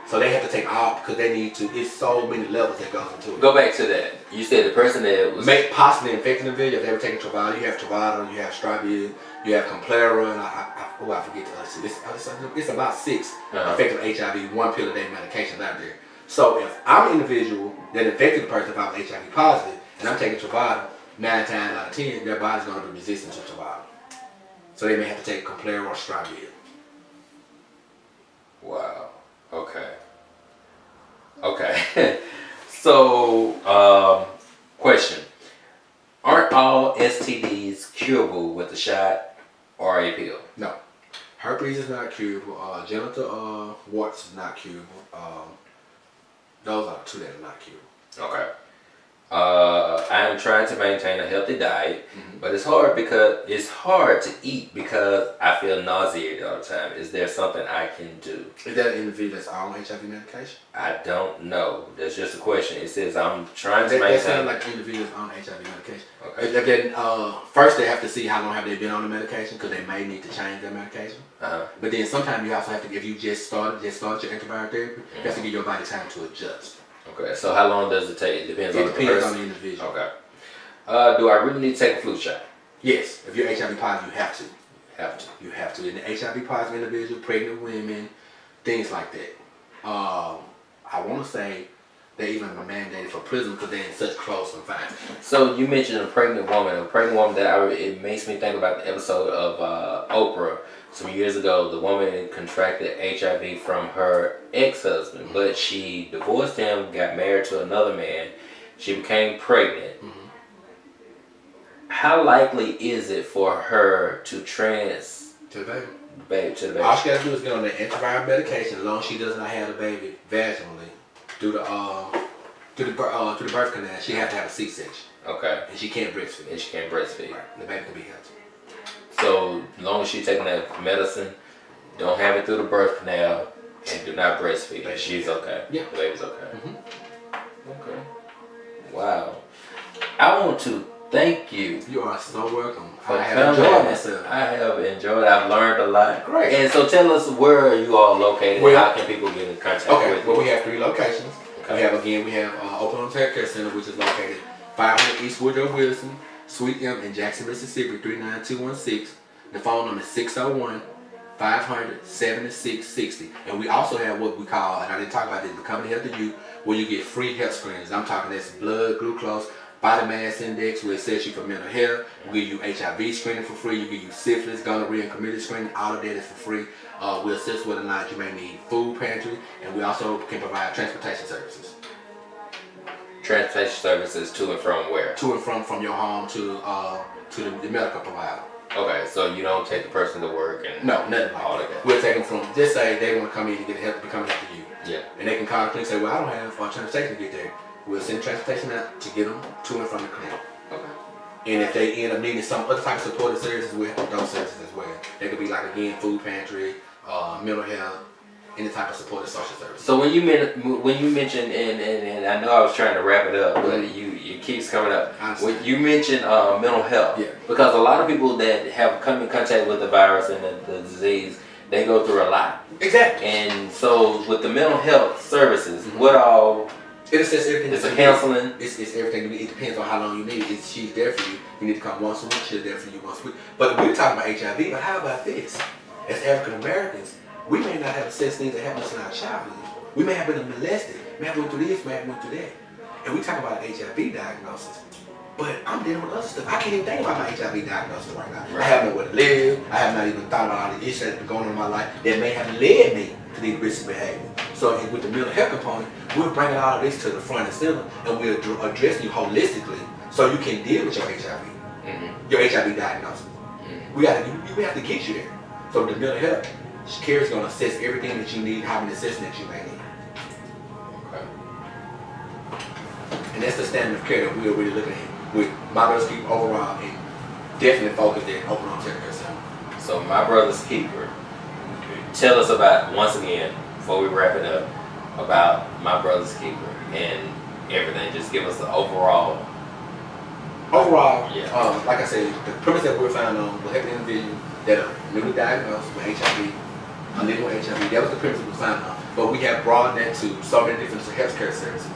So they have to take all, because they need to, it's so many levels that goes into it. Go back to that. You said the person that was... possibly infected the individual, if they were taking Truvada, you have Truvada, you have Strabil, you have Complera, and I forget the other. It's about 6 effective HIV, 1 pill a day medications out there. So if I'm an individual that infected the person, if I was HIV positive, and I'm taking Truvada, 9 times out of 10, their body's going to be resistant to Truvada. So they may have to take Complera or Strabil. Wow. Okay. Okay. So, question. Aren't all STDs curable with a shot or a pill? No. Herpes is not curable. Genital warts is not curable. Those are 2 that are not curable. Okay. I am trying to maintain a healthy diet, but it's hard to eat because I feel nauseated all the time. Is there something I can do? Is that an individual that's on HIV medication? I don't know. That's just a question. It says I'm trying to maintain. That sounds like individuals on HIV medication. Okay. First they have to see how long have they been on the medication, because they may need to change their medication. But then sometimes you also have to, if you just started your antiviral therapy, you have to give your body time to adjust. Okay, so how long does it take? It depends on the person. On the individual. Okay. Do I really need to take a flu shot? Yes. If you're HIV positive, you have to. You You have to. And the HIV positive individual, pregnant women, things like that. I want to say they even are mandated for prison because they're in such close confinement. So you mentioned a pregnant woman. It makes me think about the episode of Oprah some years ago. The woman contracted HIV from her ex-husband, but she divorced him, got married to another man. She became pregnant. How likely is it for her to to the baby? To the baby. All she got to do is get on the antiviral medication, as long as she does not have the baby vaginally through the birth canal. She has to have a C-section. Okay. And she can't breastfeed. Right. The baby can be healthy. So as long as she's taking that medicine, don't have it through the birth canal, and do not breastfeed, she's okay. Yeah. The baby's okay. Okay. Wow. I want to thank you. You are so welcome. I have enjoyed myself. I have enjoyed. I've learned a lot. Great. And so tell us where you all located. And how can people get in contact with you? Well, we have 3 locations. Okay. We have Open Arms Health Care Center, which is located 500 East Woodrow Wilson, Suite M in Jackson, Mississippi, 39216. The phone number is 601-500-7660. And we also have what we call, and I didn't talk about this, Becoming Healthy Youth, where you get free health screenings. I'm talking that's blood, glucose, body mass index, will assess you for mental health. We give you HIV screening for free. We give you syphilis, gonorrhea, and chlamydia screening. All of that is for free. We assess whether or not you may need food pantry, and we also can provide transportation services. Transportation services to and from where? To and from your home to the medical provider. Okay, so you don't take the person to work and no, nothing like that. We'll take them from, just say they want to come in and get help, become healthy you. Yeah. And they can call the clinic and say, well, I don't have transportation to get there. We'll send transportation out to get them to and from the clinic. Okay. And if they end up needing some other type of supportive services, we have those services as well. They could be like, again, food pantry, mental health, any type of supportive social service. So when you mentioned, and I know I was trying to wrap it up, but it keeps coming up. When you mentioned mental health, because a lot of people that have come in contact with the virus and the disease, they go through a lot. Exactly. And so with the mental health services, what all? It's everything. It's a counseling. It's everything you need. It depends on how long you need. She's there for you. You need to come once a week. She's there for you once a week. But we're talking about HIV. But how about this? As African Americans, we may not have such things that happen to us in our childhood. We may have been molested. We may have went through this. We may have went through that. And we talk about an HIV diagnosis. But I'm dealing with other stuff. I can't even think about my HIV diagnosis right now. I have nowhere to live. I have not even thought about all the issues that have been going on in my life that may have led me to these risky behaviors. So with the mental health component, we're bringing all of this to the front and center, and we're addressing you holistically so you can deal with your HIV, your HIV diagnosis. We have to get you there. So the mental health care is going to assess everything that you need, how many assessments that you may need. Okay. And that's the standard of care that we're really looking at with My Brother's Keeper overall, and definitely focused at open on care center. So My Brother's Keeper, tell us about, once again, before we wrap it up, about My Brother's Keeper and everything. Just give us the overall. Overall, yeah. Like I said, the premise that we're found on will help the individual that are newly diagnosed with HIV, or living with HIV. That was the premise that we found on. But we have broadened that to so many different healthcare services,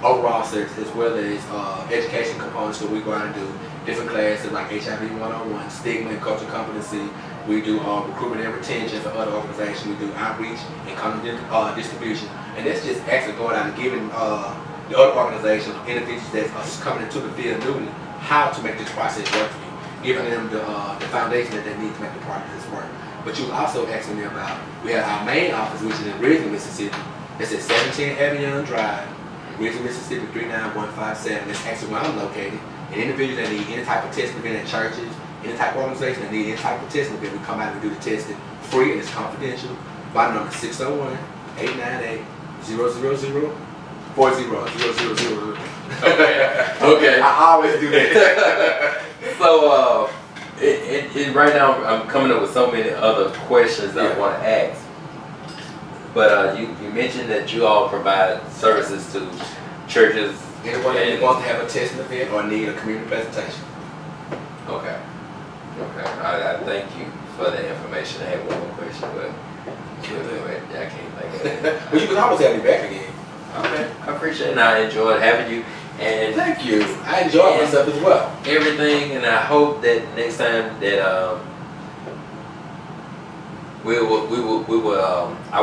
overall services, as well as education components that we go out and do different classes like HIV 101, stigma and cultural competency. We do recruitment and retention for other organizations. We do outreach and content distribution. And that's just actually going out and giving the other organizations, individuals that are coming into the field newly, how to make this process work for you, giving them the foundation that they need to make the process work. But you also asking me about, we have our main office, which is in Ridgely, Mississippi. It's at 17 Avenue Drive, Ridgely, Mississippi 39157. That's actually where I'm located. And individuals that need any type of testing event in churches, any type of organization that need any type of testing event, we come out and do the testing free and it's confidential. My number is 601-898-000-40. Okay. I always do that. So, right now I'm coming up with so many other questions that I want to ask. But you mentioned that you all provide services to churches. Anyone that wants to have a testing event or need a community presentation. Okay. Okay. I thank you for the information. I had one more question, but I can't think of it. Well, you can always have me back again. Okay. I appreciate it. And I enjoyed having you. And thank you. I enjoyed myself as well. Everything, and I hope that next time that we will. I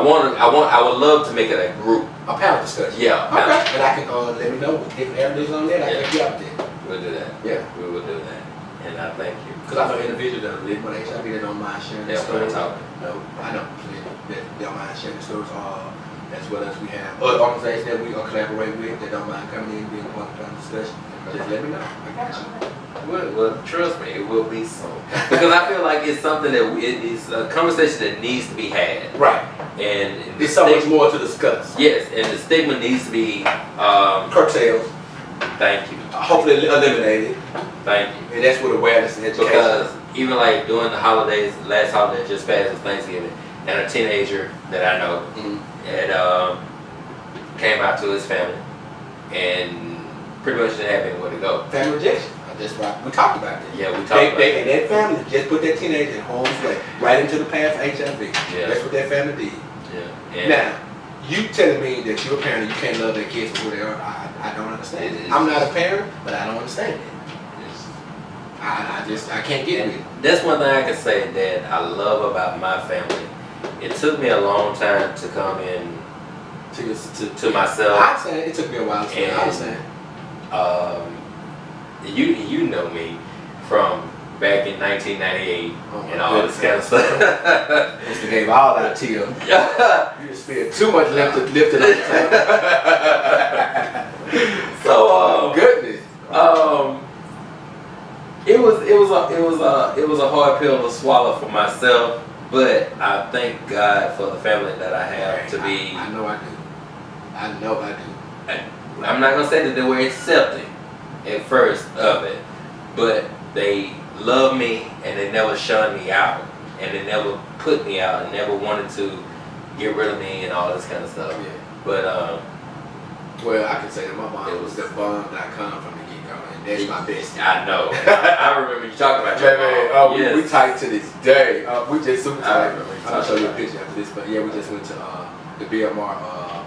would love to make it a group, a panel discussion. Yeah. Okay. And I can let me know with different avenues on that. I can get out there. We'll do that. Yeah. We will do that. And I thank you. Because I know individuals that are living with HIV that don't mind sharing their stories. No, I know that don't mind sharing their stories. As well as we have other organizations that we collaborate with that don't mind coming in and being part of the discussion. Just let me know. I got you. Well, trust me, it will be so. Because I feel like it's something that it is a conversation that needs to be had. Right. And there's so much more to discuss. Yes, and the stigma needs to be curtailed. Thank you. Hopefully eliminated. Thank you. And that's what awareness and education. Because even like during the holidays, last holiday just passed was Thanksgiving, and a teenager that I know had came out to his family and pretty much didn't have anywhere to go. Family rejection. That's right. We talked about that. Yeah, we talked about that. And that family just put that teenager in harm's way, right into the path of HIV. Yeah. That's what that family did. Yeah. And now, you telling me that you're a parent and you can't love their kids for who they are, I don't understand it. I'm not a parent, but I don't understand it. I can't get it. That's one thing I can say that I love about my family. It took me a long time to come in to myself. I understand. It took me a while to understand. You know me from back in 1998 and all this kind of stuff. Mr. gave all that to you. You just feel too much lifted on the table. So goodness. It was a hard pill to swallow for myself, but I thank God for the family that I have to be. I know I do. I know I do. I'm not gonna say that they were accepting at first of it, but they love me and they never shun me out, and they never put me out and never wanted to get rid of me and all this kind of stuff. Yeah. But well, I can say that my mom was the bomb.com from the get-go, and that's my best. I know. I remember you talking about your mom. Yes. We tight to this day. We just super tight. I'm gonna show you a about picture after this, but yeah, we just went to the BMR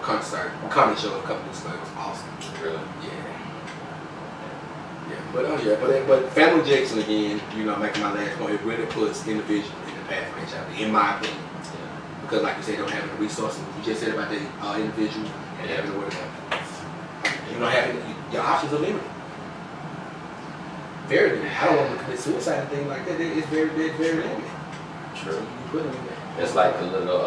comedy show a couple weeks ago. It was awesome. Really? Yeah. But Family Jackson again, you know, making my last point, it really puts individuals in the path of HIV, in my opinion. Yeah. Because like you said, they don't have the resources. You just said about the individual and having to work out. You don't have any, your options are limited. Very limited. I don't want to commit suicide and things like that. It's very limited. True. You put them in there. It's like a little,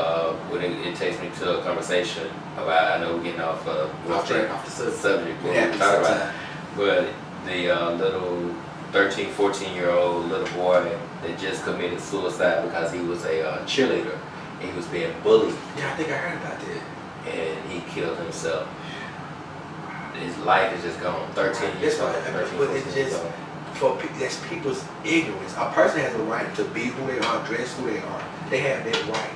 when it takes me to a conversation about, I know we're getting off Off the subject, what we talk about, but the little 13, 14-year-old little boy that just committed suicide because he was a cheerleader and he was being bullied. Yeah, I think I heard about that. And he killed himself. His life is just gone. 13 years old. But it's just, that's people's ignorance. A person has a right to be who they are, dress who they are. They have that right.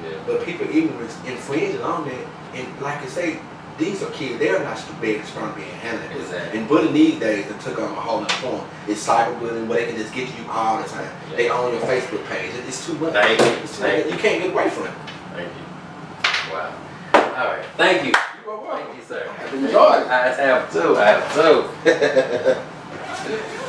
Yeah. But people ignorance infringes on that, and like I say, these are kids. They are not stupid, strong, being handled. Exactly. And bullying these days, they took on a whole other form. It's cyberbullying, where they can just get to you all the time. Yeah. They own your Facebook page. It's too much. Thank you. It's too much. You can't get away from it. Thank you. Wow. All right. Thank you. You're welcome. Thank you, sir. I have enjoyed it. I have too.